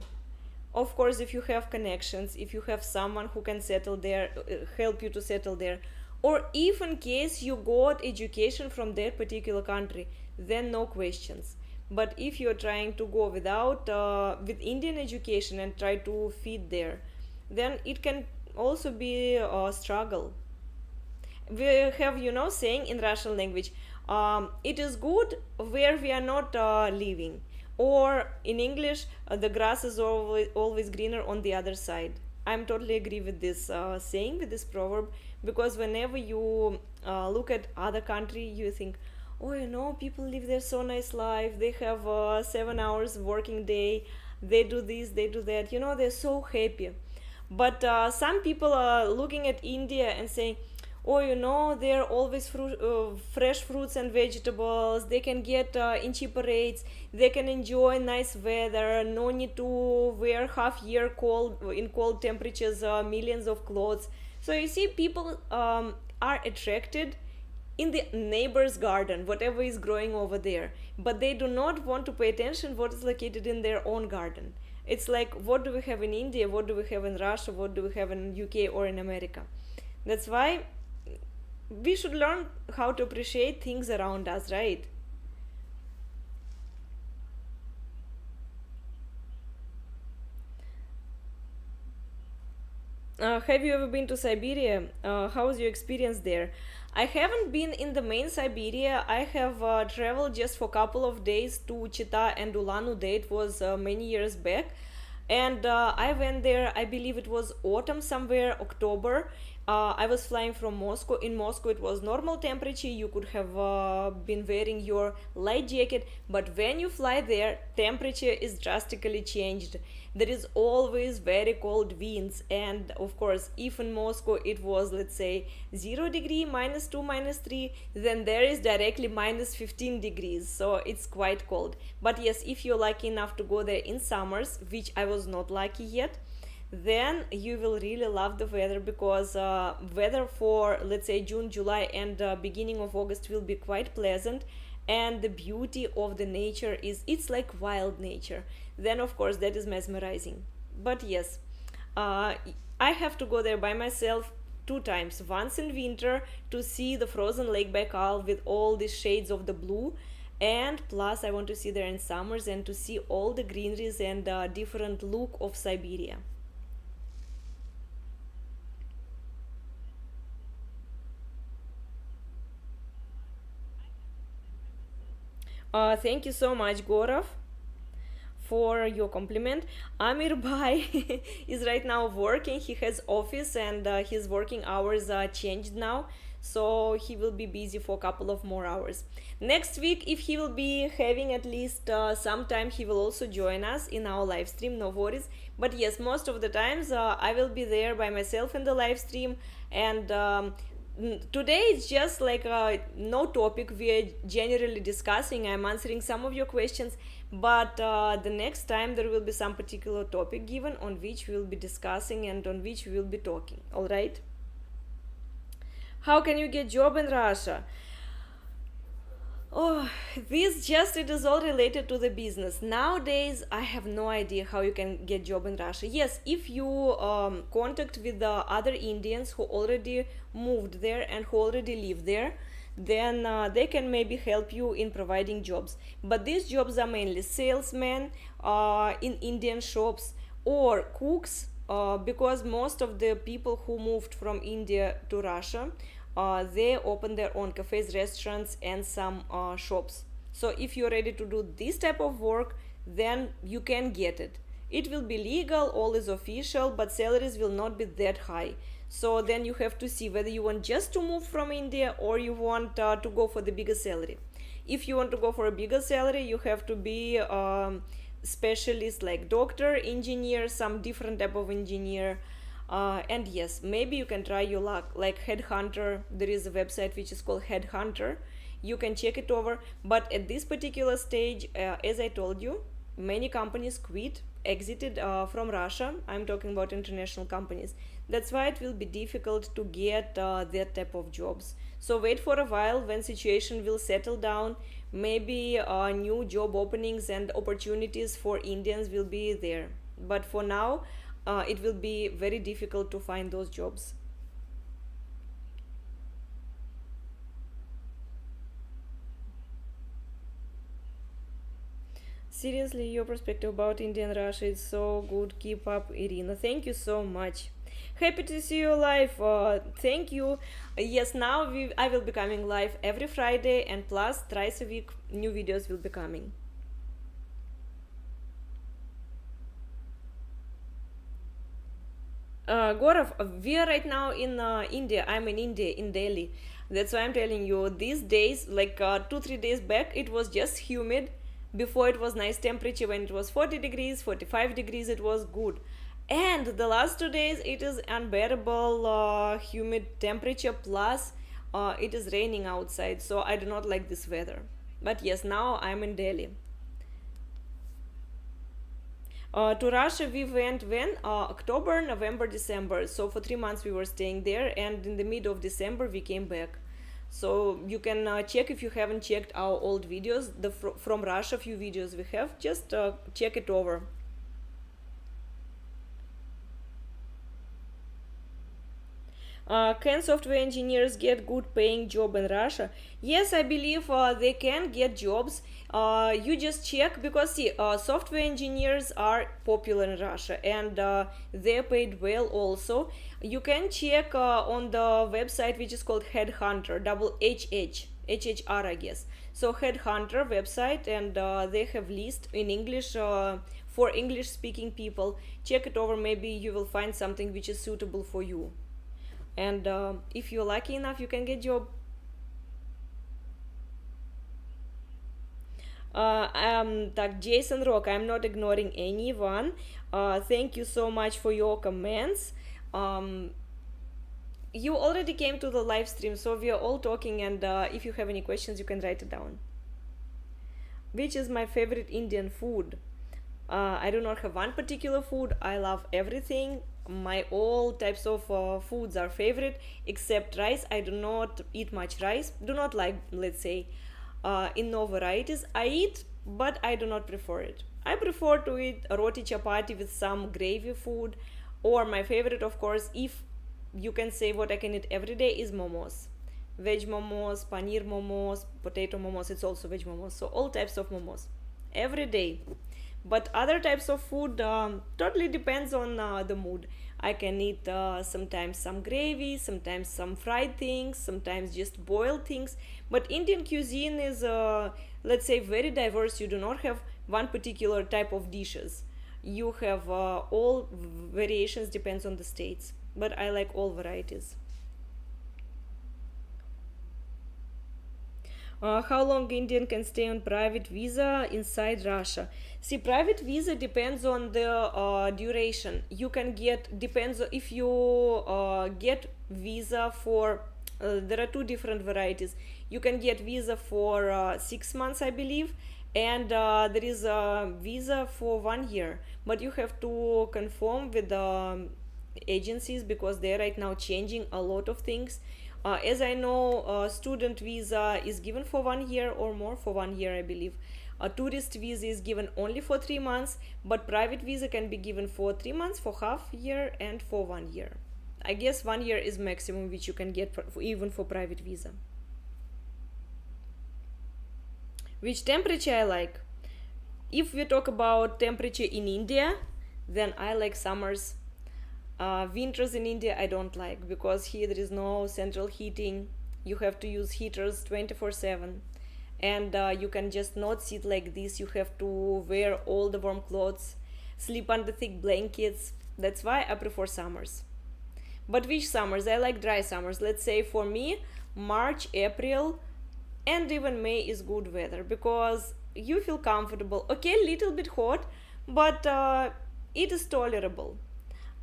Of course, if you have connections, if you have someone who can settle there, help you to settle there, or if in case you got education from that particular country, then no questions. But if you're trying to go without with Indian education and try to feed there, then it can also be a struggle. We have saying in Russian language, it is good where we are not living, or in English, the grass is always greener on the other side. I'm totally agree with this saying, with this proverb, because whenever you look at other country, you think, oh, people live their so nice life, they have 7 hours working day, they do this, they do that, they're so happy. But some people are looking at India and saying, oh, there are always fresh fruits and vegetables. They can get in cheaper rates. They can enjoy nice weather. No need to wear half year cold in cold temperatures, millions of clothes. So you see, people are attracted in the neighbor's garden, whatever is growing over there, but they do not want to pay attention what is located in their own garden. It's like, what do we have in India, what do we have in Russia, what do we have in UK or in America? That's why we should learn how to appreciate things around us, right? Have you ever been to Siberia? How was your experience there? I haven't been in the main Siberia. I have traveled just for a couple of days to Chita and Ulan-Ude. It was many years back. And I went there, I believe it was autumn somewhere, October. I was flying from Moscow. In Moscow, it was normal temperature. You could have been wearing your light jacket. But when you fly there, temperature is drastically changed. There is always very cold winds. And of course, if in Moscow it was, let's say, 0 degree, -2, -3, then there is directly -15 degrees. So it's quite cold. But yes, if you're lucky enough to go there in summers, which I was not lucky yet, then you will really love the weather, because weather for, let's say, June, July, and beginning of August will be quite pleasant. And the beauty of the nature is, it's like wild nature. Then of course that is mesmerizing. But yes, uh, I have to go there by myself two times, once in winter to see the frozen lake Baikal with all the shades of the blue, and plus I want to see there in summers and to see all the greeneries and different look of Siberia. Thank you so much, Gaurav, for your compliment. Amir Bhai is right now working. He has office, and his working hours are changed now. So he will be busy for a couple of more hours. Next week, if he will be having at least some time, he will also join us in our live stream. No worries. But yes, most of the times I will be there by myself in the live stream, and today it's just like no topic we are generally discussing. I'm answering some of your questions, but the next time there will be some particular topic given on which we will be discussing and on which we will be talking. All right. How can you get job in Russia? Oh, this just, it is all related to the business. Nowadays, I have no idea how you can get job in Russia. Yes, if you contact with the other Indians who already moved there and who already live there, then they can maybe help you in providing jobs. But these jobs are mainly salesmen in Indian shops or cooks, because most of the people who moved from India to Russia, they open their own cafes, restaurants, and some shops. So if you're ready to do this type of work, then you can get it. It will be legal, all is official, but salaries will not be that high. So then you have to see whether you want just to move from India or you want to go for the bigger salary. If you want to go for a bigger salary, you have to be specialist like doctor, engineer, some different type of engineer. And yes, maybe you can try your luck like headhunter. There is a website which is called headhunter. You can check it over, but at this particular stage, as I told you, many companies quit, exited from Russia. I'm talking about international companies. That's why it will be difficult to get that type of jobs. So wait for a while. When situation will settle down, maybe new job openings and opportunities for Indians will be there. But for now, it will be very difficult to find those jobs. Seriously, your perspective about India and Russia is so good. Keep up, Irina. Thank you so much. Happy to see you live. Thank you. Yes, now I will be coming live every Friday, and plus thrice a week new videos will be coming. Gaurav, we are right now in India. I'm in India, in Delhi. That's why I'm telling you. These days, like 2 3 days back, it was just humid. Before it was nice temperature when it was 40 degrees, 45 degrees, it was good. And the last 2 days it is unbearable humid temperature, plus it is raining outside, so I do not like this weather. But yes, now I'm in Delhi. To Russia, we went when October, November, December. So for 3 months we were staying there, and in the mid of December we came back. So you can check if you haven't checked our old videos. The from Russia few videos we have. Just check it over. Can software engineers get good paying job in Russia? Yes, I believe they can get jobs. You just check, because see, software engineers are popular in Russia, and they're paid well also. You can check on the website which is called Headhunter, double HHR, I guess. So Headhunter website, and they have list in English for English speaking people. Check it over, maybe you will find something which is suitable for you, and if you're lucky enough you can get job. Так, Jason Rock, I'm not ignoring anyone. Thank you so much for your comments. um, you already came to the live stream, so we are all talking, and if you have any questions you can write it down. Which is my favorite Indian food? I do not have one particular food. I love everything. My all types of foods are favorite, except rice. I do not eat much rice. Do not like, let's say, in no varieties. I eat, but I do not prefer it. I prefer to eat roti chapati with some gravy food, or my favorite, of course, if you can say what I can eat every day, is momos. Veg momos, paneer momos, potato momos. It's also veg momos. So all types of momos every day. But other types of food totally depends on the mood. I can eat sometimes some gravy, sometimes some fried things, sometimes just boiled things. But Indian cuisine is, let's say, very diverse. You do not have one particular type of dishes. You have all variations, depends on the states. But I like all varieties. How long Indian can stay on private visa inside Russia? See, private visa depends on the duration. You can get, depends if you get visa for, there are two different varieties. You can get visa for 6 months, I believe, and there is a visa for 1 year. But you have to confirm with the agencies, because they're right now changing a lot of things. As I know, student visa is given for 1 year or more, for 1 year, I believe. A tourist visa is given only for 3 months, but private visa can be given for 3 months, for half year, and for 1 year. I guess 1 year is maximum which you can get even for private visa. Which temperature I like? If we talk about temperature in India, then I like summers. Winters in India I don't like, because here there is no central heating. You have to use heaters 24/7, and you can just not sit like this. You have to wear all the warm clothes, sleep under thick blankets. That's why I prefer summers. But which summers? I like dry summers. Let's say for me, March, April, and even May is good weather, because you feel comfortable. Okay, little bit hot, but it is tolerable.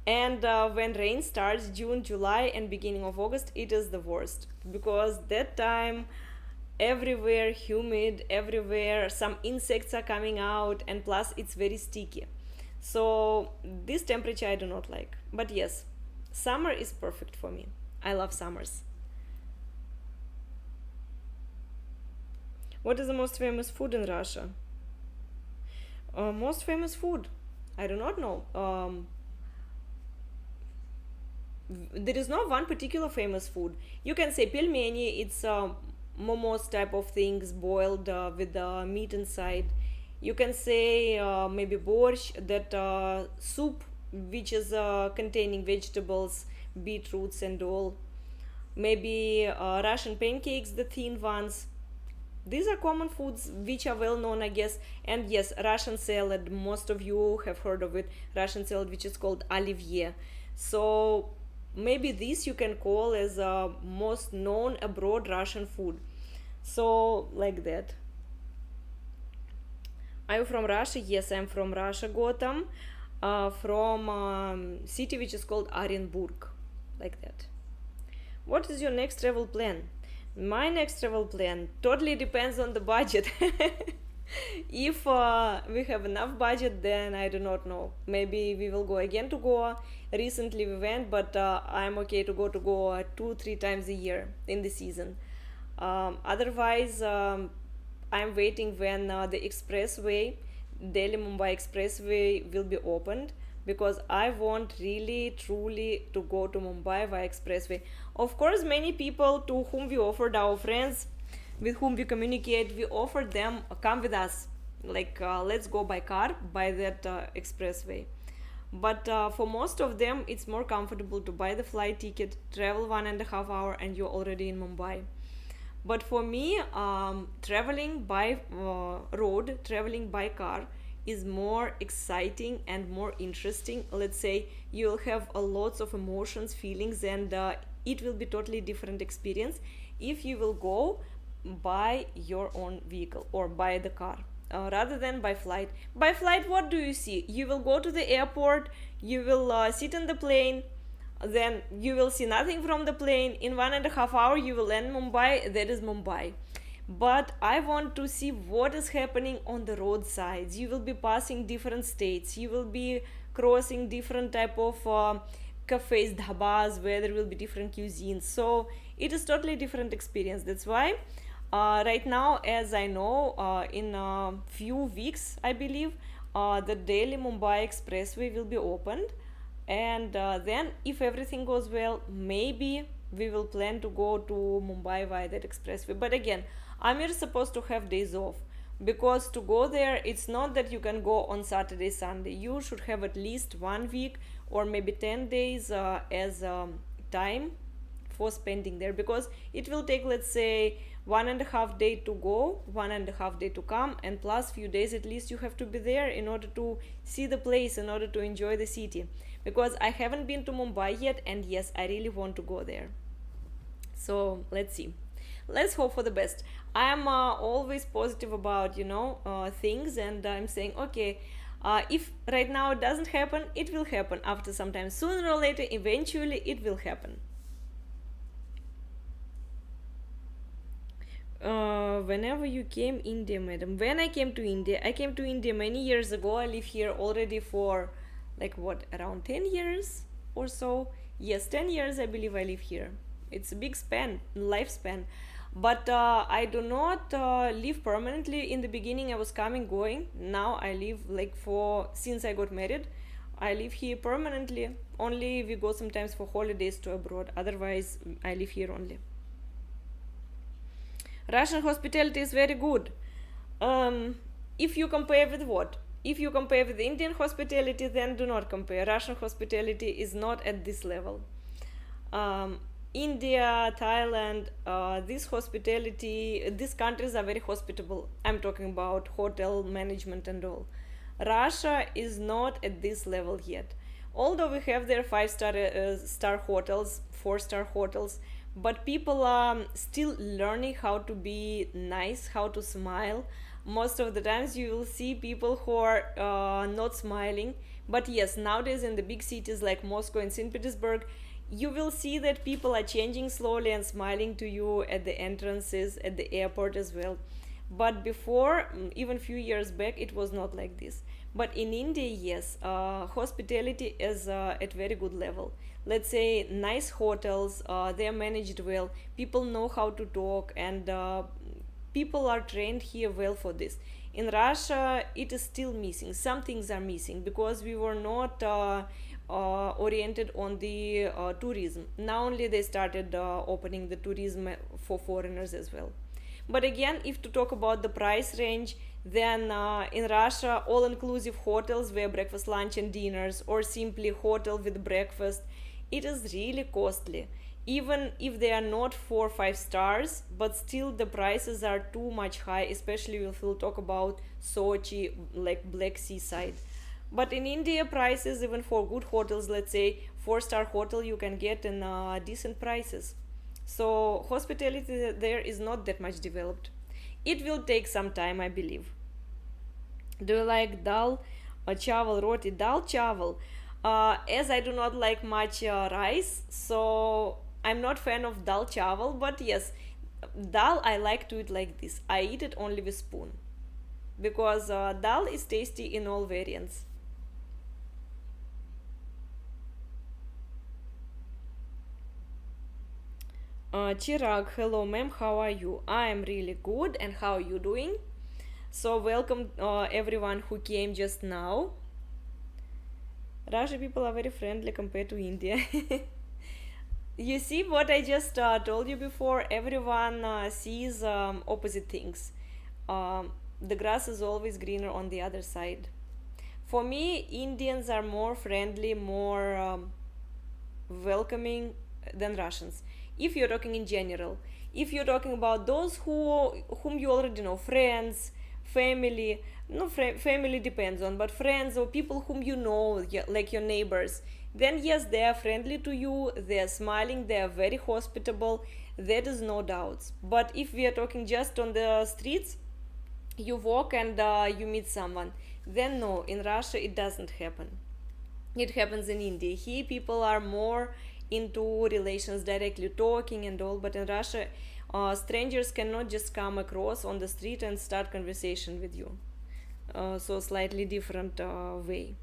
And when rain starts, June, July, and beginning of August, it is the worst, because that time everywhere humid, everywhere some insects are coming out, and plus it's very sticky. So this temperature I do not like. But yes, summer is perfect for me. I love summers. What is the most famous food in Russia? Most famous food? I do not know. There is no one particular famous food. You can say pelmeni, it's momos type of things boiled with meat inside. You can say maybe borsch, that soup which is containing vegetables, beetroots, and all. Maybe Russian pancakes, the thin ones. These are common foods which are well known, I guess. And yes, Russian salad, most of you have heard of it. Russian salad, which is called olivier. So maybe this you can call as most known abroad Russian food. So like that. Are you from Russia? Yes, I'm from Russia, Gotham, from city which is called Orenburg, like that. What is your next travel plan? My next travel plan totally depends on the budget. If we have enough budget, then I do not know. Maybe we will go again to Goa. Recently we went, but I'm okay to go to Goa 2-3 times a year in the season. Otherwise, I'm waiting when the expressway, Delhi Mumbai expressway, will be opened, because I want really truly to go to Mumbai via expressway. Of course, many people to whom we offered, our friends with whom we communicate, we offered them come with us, like let's go by car by that expressway. But for most of them, it's more comfortable to buy the flight ticket, travel 1.5 hour, and you're already in Mumbai. But for me, traveling by road, traveling by car is more exciting and more interesting. Let's say you'll have a lots of emotions, feelings, and it will be totally different experience if you will go by your own vehicle or by the car, rather than by flight. By flight, what do you see? You will go to the airport, you will sit in the plane, then you will see nothing from the plane. In 1.5 hour you will land Mumbai. That is Mumbai. But I want to see what is happening on the roadsides. You will be passing different states, you will be crossing different type of cafes, dhabas, where there will be different cuisines. So it is totally different experience. That's why right now, as I know, in a few weeks I believe, the Delhi Mumbai expressway will be opened. And then if everything goes well, maybe we will plan to go to Mumbai via that expressway. But again, Amir is supposed to have days off, because to go there, it's not that you can go on Saturday, Sunday. You should have at least 1 week or maybe 10 days as time for spending there, because it will take, let's say, 1.5 day to go, 1.5 day to come, and plus few days at least you have to be there in order to see the place, in order to enjoy the city. Because I haven't been to Mumbai yet, and yes, I really want to go there. So let's see, let's hope for the best. I am always positive about things, and I'm saying, okay, if right now it doesn't happen, it will happen after some time. Sooner or later, eventually it will happen. Whenever you came India, madam? When I came to India, I came to India many years ago. I live here already for like what, around 10 years or so. Yes, 10 years I believe I live here. It's a big span, lifespan. But I do not live permanently. In the beginning I was coming, going. Now I live like for, since I got married, I live here permanently. Only we go sometimes for holidays to abroad. Otherwise I live here only. Russian hospitality is very good. If you compare with what? If you compare with Indian hospitality, then do not compare. Russian hospitality is not at this level. India, Thailand, this hospitality, these countries are very hospitable. I'm talking about hotel management and all. Russia is not at this level yet. Although we have their five-star hotels, four-star hotels, but people are still learning how to be nice, how to smile. Most of the times you will see people who are not smiling. But yes, nowadays in the big cities like Moscow and St. Petersburg, you will see that people are changing slowly and smiling to you at the entrances, at the airport as well. But before, even few years back, it was not like this. But in India, yes, hospitality is at very good level. Let's say nice hotels, they are managed well, people know how to talk, and people are trained here well for this. In Russia, it is still missing. Some things are missing because we were not oriented on the tourism. Now only they started opening the tourism for foreigners as well. But again, if to talk about the price range, then in Russia, all-inclusive hotels where breakfast, lunch, and dinners, or simply hotel with breakfast, it is really costly. Even if they are not 4 or 5 stars, but still the prices are too much high, especially if we'll talk about Sochi, like Black Sea side. But in India, prices even for good hotels, let's say 4-star hotel, you can get in decent prices. So hospitality there is not that much developed. It will take some time, I believe. Do you like dal chawal, roti? Dal chawal. As I do not like much rice, so I'm not fan of dal chawal. But yes, dal I like to eat like this. I eat it only with spoon because dal is tasty in all variants. Chirag, hello ma'am, how are you? I am really good, and how are you doing? So welcome everyone who came just now. Russia people are very friendly compared to India. You see what I just told you before? Everyone sees opposite things. The grass is always greener on the other side. For me, Indians are more friendly, more welcoming than Russians. If you're talking in general, if you're talking about those whom you already know, friends, family, no family depends on, but friends or people whom you know, like your neighbors, then yes, they are friendly to you, they are smiling, they are very hospitable. There is no doubts. But if we are talking just on the streets, you walk and you meet someone, then no, in Russia it doesn't happen. It happens in India. Here people are more into relations, directly talking and all, but in Russia strangers cannot just come across on the street and start conversation with you. So slightly different way.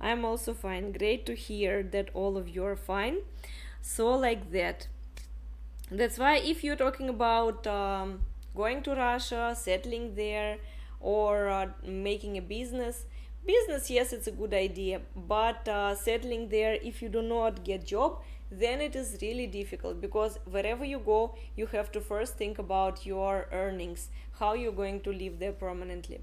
I'm also fine. Great to hear that all of you are fine. So like that. That's why if you're talking about going to Russia, settling there, or making a business, yes, it's a good idea. But settling there, if you do not get job, then it is really difficult, because wherever you go, you have to first think about your earnings, how you're going to live there permanently,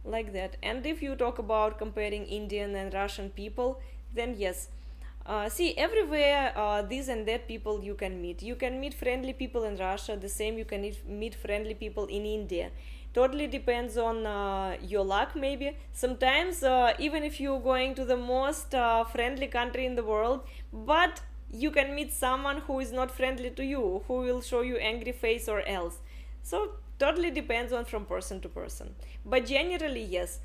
like that. And if you talk about comparing Indian and Russian people, then yes, see, everywhere these and that people you can meet. You can meet friendly people in Russia, the same you can meet friendly people in India. Totally depends on your luck, maybe. Sometimes, even if you're going to the most friendly country in the world, but you can meet someone who is not friendly to you, who will show you angry face or else. So, totally depends on from person to person. But generally, yes,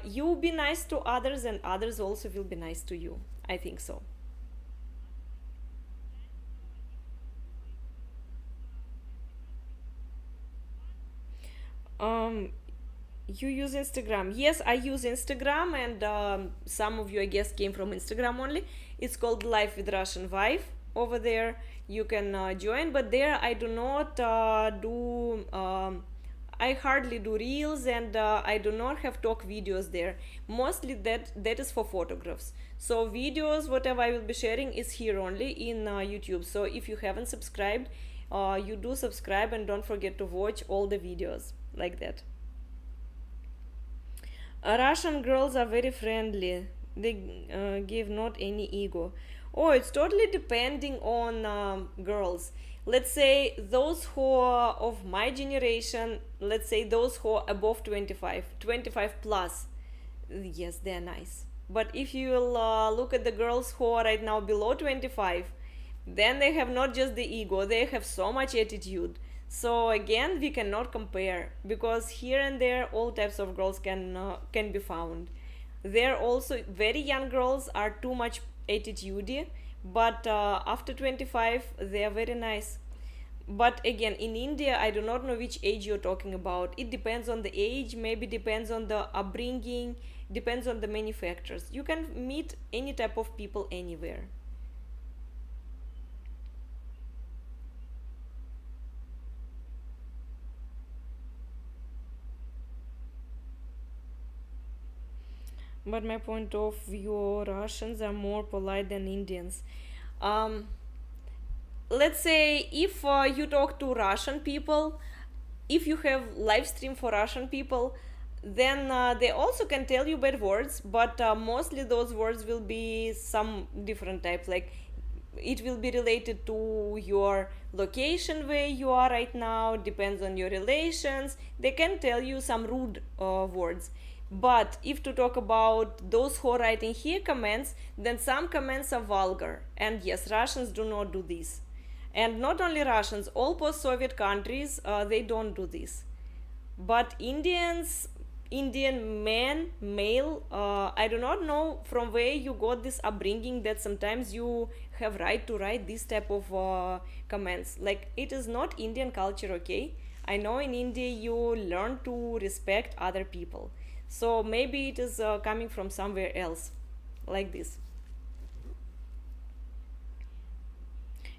you be nice to others, and others also will be nice to you. I think so. Um, you use Instagram? Yes, I use Instagram, and some of you, I guess, came from Instagram only. It's called Life with Russian Wife. Over there, you can join, but there I do not do. I hardly do reels, and I do not have talk videos there. Mostly that is for photographs. So videos, whatever I will be sharing, is here only in YouTube. So if you haven't subscribed, you do subscribe, and don't forget to watch all the videos like that. Russian girls are very friendly. They give not any ego. Oh, it's totally depending on girls. Let's say those who are of my generation, let's say those who are above 25, 25 plus, yes, they're nice. But if you will look at the girls who are right now below 25, then they have not just the ego, they have so much attitude. So again, we cannot compare, because here and there all types of girls can be found. There also very young girls are too much attitudey, but after 25 they are very nice. But again, in India, I do not know which age you're talking about. It depends on the age, maybe depends on the upbringing, depends on the many factors. You can meet any type of people anywhere. But my point of view, Russians are more polite than Indians. Um, let's say if you talk to Russian people, if you have live stream for Russian people, then they also can tell you bad words, but mostly those words will be some different type, like it will be related to your location where you are right now, depends on your relations. They can tell you some rude words. But if to talk about those who are writing here comments, then some comments are vulgar, and yes, Russians do not do this. And not only Russians, all post-Soviet countries, they don't do this. but Indian man, male, I do not know from where you got this upbringing that sometimes you have right to write this type of comments. Like, it is not Indian culture, okay? I know in India you learn to respect other people. So maybe it is coming from somewhere else, like this.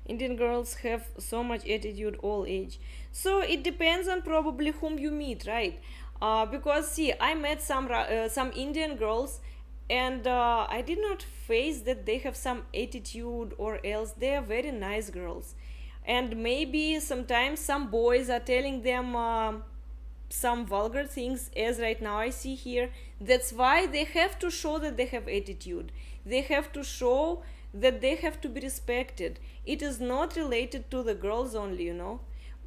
Indian girls have so much attitude all age. So it depends on probably whom you meet, right? Because see, I met some Indian girls, and I did not face that they have some attitude or else. They are very nice girls, and maybe sometimes some boys are telling them some vulgar things, as right now I see here. That's why they have to show that they have attitude. They have to show that they have to be respected. It is not related to the girls only, you know.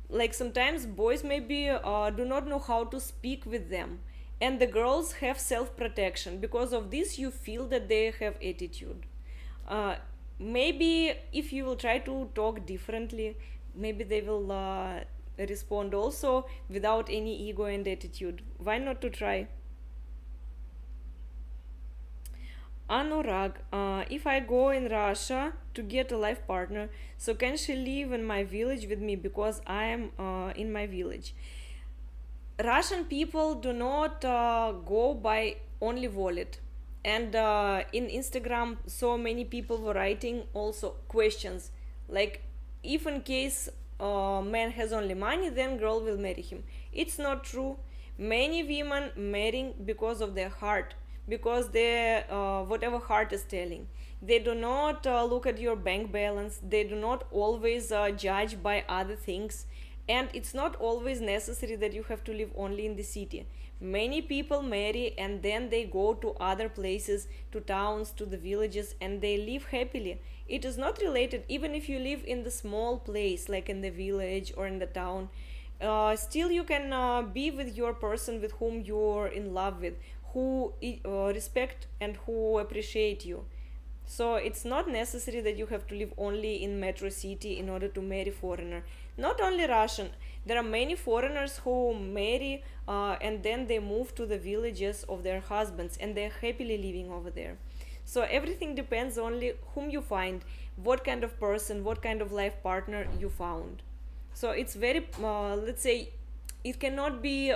Like sometimes boys maybe do not know how to speak with them, and the girls have self protection. Because of this you feel that they have attitude. uh, Maybe if you will try to talk differently, maybe they will respond also without any ego and attitude. Why not to try? Anurag, if I go in Russia to get a life partner, so can she live in my village with me because I am in my village? Russian people do not go by only wallet. And in Instagram, so many people were writing also questions like, if in case man has only money, then girl will marry him. It's not true. Many women marrying because of their heart, because they whatever heart is telling. They do not look at your bank balance. They do not always judge by other things, and it's not always necessary that you have to live only in the city. Many people marry and then they go to other places, to towns, to the villages, and they live happily. It is not related, even if you live in the small place like in the village or in the town. Still you can be with your person with whom you're in love with, who respect and who appreciate you. So it's not necessary that you have to live only in metro city in order to marry foreigner. Not only Russian, there are many foreigners who marry and then they move to the villages of their husbands and they're happily living over there. So everything depends only whom you find, what kind of person, what kind of life partner you found. So it's very let's say, it cannot be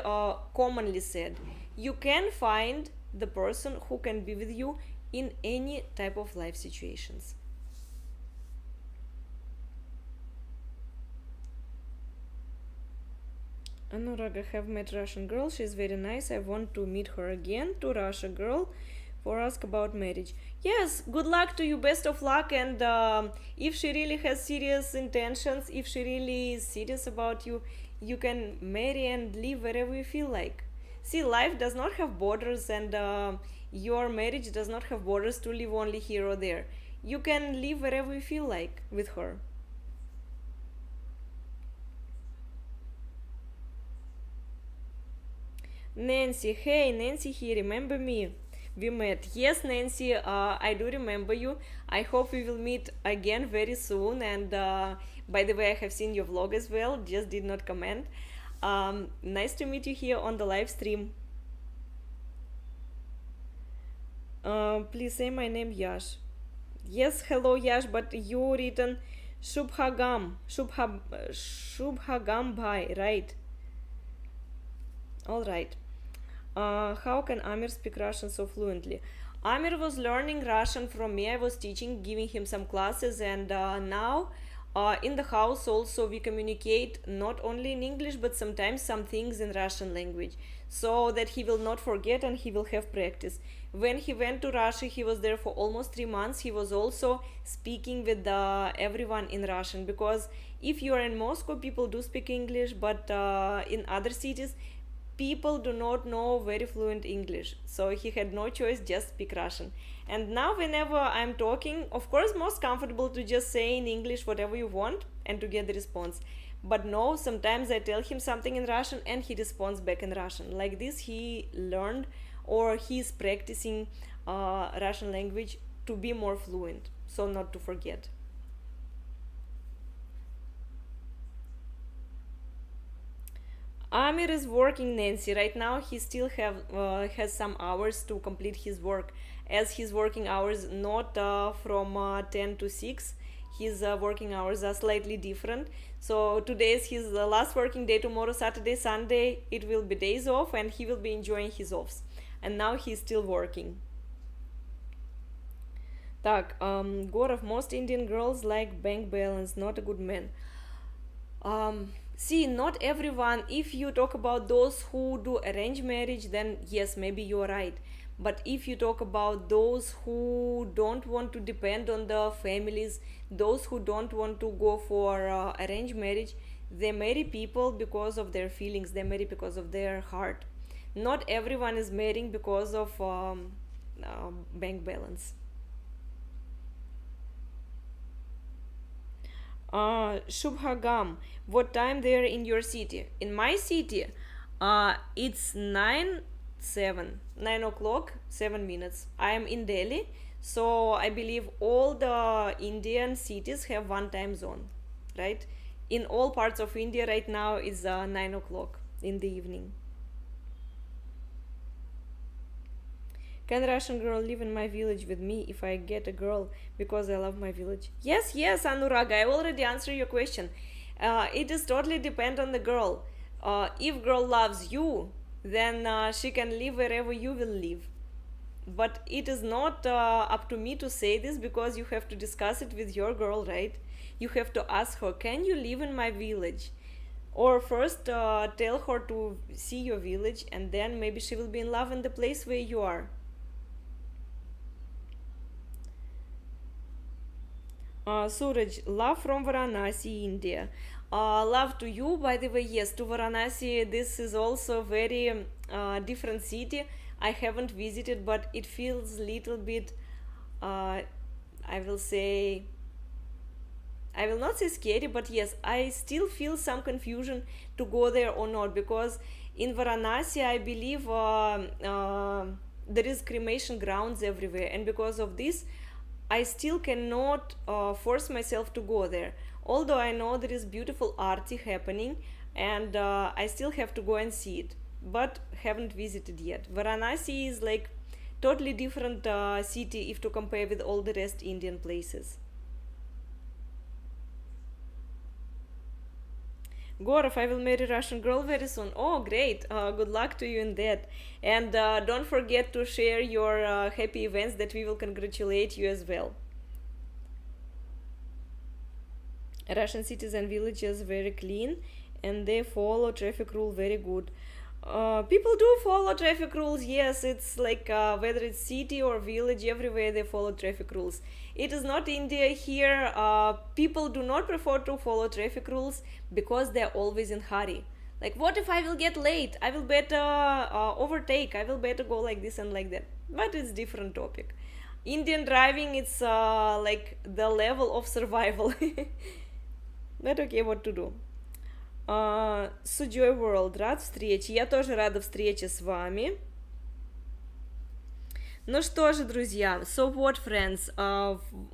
commonly said. You can find the person who can be with you in any type of life situations. Anurag, I have met Russian girl. She's very nice. I want to meet her again. To Russia girl for ask about marriage. Yes, good luck to you. Best of luck. And if she really has serious intentions, if she really is serious about you, you can marry and live wherever you feel like. See, life does not have borders, and your marriage does not have borders to live only here or there. You can live wherever you feel like with her. Nancy, hey, Nancy here, remember me? We met. Yes, Nancy, I do remember you. I hope we will meet again very soon. And by the way, I have seen your vlog as well, just did not comment. Nice to meet you here on the live stream. Please say my name, Yash. Yes, hello, Yash, but you written Shubhagam Bhai, right? All right. How can Amir speak Russian so fluently? Amir was learning Russian from me. I was teaching, giving him some classes, and now in the house also we communicate not only in English but sometimes some things in Russian language, so that he will not forget and he will have practice. When he went to Russia, he was there for almost 3 months. He was also speaking with everyone in Russian, because if you are in Moscow, people do speak English, but in other cities people do not know very fluent English, so he had no choice, just speak Russian. And now whenever I'm talking, of course most comfortable to just say in English whatever you want and to get the response. But no, sometimes I tell him something in Russian and he responds back in Russian. Like this he learned, or he's practicing Russian language to be more fluent, so not to forget. Amir is working, Nancy. Right now, he still has some hours to complete his work, as his working hours not from 10 to 6. His working hours are slightly different. So today is his last working day. Tomorrow, Saturday, Sunday, it will be days off, and he will be enjoying his offs. And now he's still working. Так, Gorov, most Indian girls like bank balance, not a good man. See, not everyone, if you talk about those who do arranged marriage, then yes, maybe you're right. But if you talk about those who don't want to depend on the families, those who don't want to go for arranged marriage, they marry people because of their feelings, they marry because of their heart. Not everyone is marrying because of bank balance. Shubhagam, what time there in your city? In my city, it's 9 o'clock, 7 minutes. I am in Delhi, so I believe all the Indian cities have one time zone, right? In all parts of India right now is 9 o'clock in the evening. Can Russian girl live in my village with me if I get a girl because I love my village? Yes, yes, Anurag, I already answered your question. It is totally depend on the girl. If girl loves you, then she can live wherever you will live. But it is not up to me to say this, because you have to discuss it with your girl, right? You have to ask her, can you live in my village? Or first tell her to see your village, and then maybe she will be in love in the place where you are. Suraj, love from Varanasi, India. Love to you, by the way. Yes, to Varanasi. This is also a very different city. I haven't visited, but it feels little bit. I will say. I will not say scary, but yes, I still feel some confusion to go there or not, because in Varanasi, I believe there is cremation grounds everywhere, and because of this, I still cannot force myself to go there. Although I know there is beautiful arti happening, and I still have to go and see it, but haven't visited yet. Varanasi is like totally different city if to compare with all the rest Indian places. Gorov, I will marry Russian girl very soon. Oh, great! Good luck to you in that. And don't forget to share your happy events, that we will congratulate you as well. Russian cities and villages very clean, and they follow traffic rule very good. People do follow traffic rules. Yes, it's like whether it's city or village, everywhere they follow traffic rules. It is not India here. People do not prefer to follow traffic rules because they're always in hurry. Like, what if I will get late? I will better overtake. I will better go like this and like that. But it's different topic. Indian driving, it's like the level of survival. But okay, what to do? Судьей World, рад встрече. Я тоже рада встрече с вами. Ну что же, друзья, so what, friends?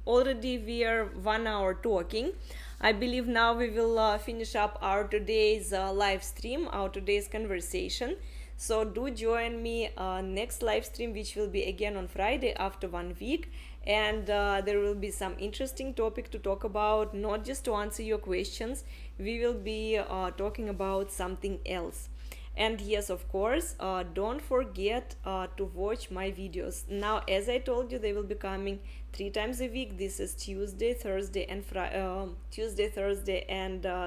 Already we are 1 hour talking. I believe now we will finish up our today's live stream, our today's conversation. So do join me next live stream, which will be again on Friday after 1 week. And there will be some interesting topic to talk about, not just to answer your questions. We will be talking about something else. And yes, of course, don't forget to watch my videos. Now, as I told you, they will be coming 3 times a week. This is Tuesday, Thursday, and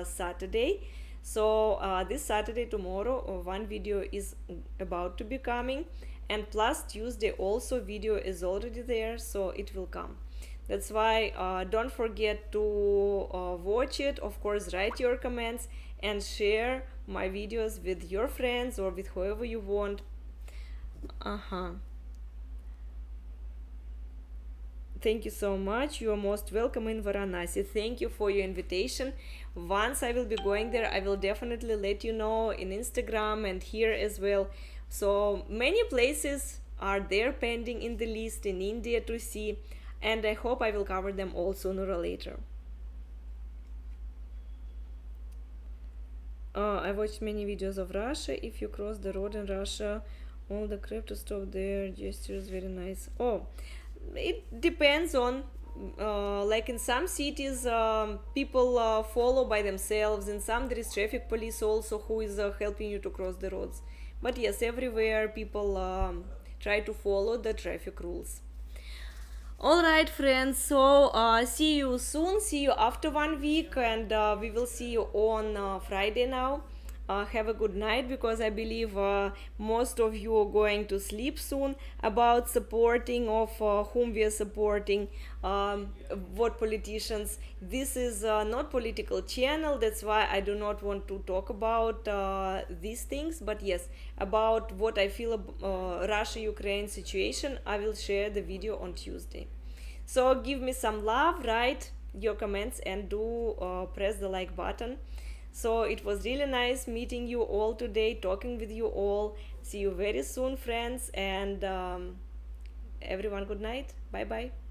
Saturday. So this Saturday, tomorrow, one video is about to be coming, and plus Tuesday also video is already there, so it will come. That's why don't forget to watch it. Of course, write your comments and share my videos with your friends or with whoever you want. Thank you so much. You are most welcome in Varanasi. Thank you for your invitation. Once I will be going there, I will definitely let you know in Instagram and here as well. So many places are there pending in the list in India to see, and I hope I will cover them all sooner or later. I watched many videos of Russia. If you cross the road in Russia, all the crap to stop there. Gestures very nice. Oh, it depends on. Like in some cities, people follow by themselves. In some, there is traffic police also who is helping you to cross the roads. But yes, everywhere people try to follow the traffic rules. All right, friends. So see you soon. See you after 1 week, and we will see you on Friday now. Have a good night, because I believe most of you are going to sleep soon. About supporting of whom we are supporting, what politicians. This is not political channel. That's why I do not want to talk about these things. But yes, about what I feel about Russia-Ukraine situation, I will share the video on Tuesday. So give me some love, write your comments, and do press the like button. So it was really nice meeting you all today, talking with you all. See you very soon, friends, and everyone, good night. Bye bye.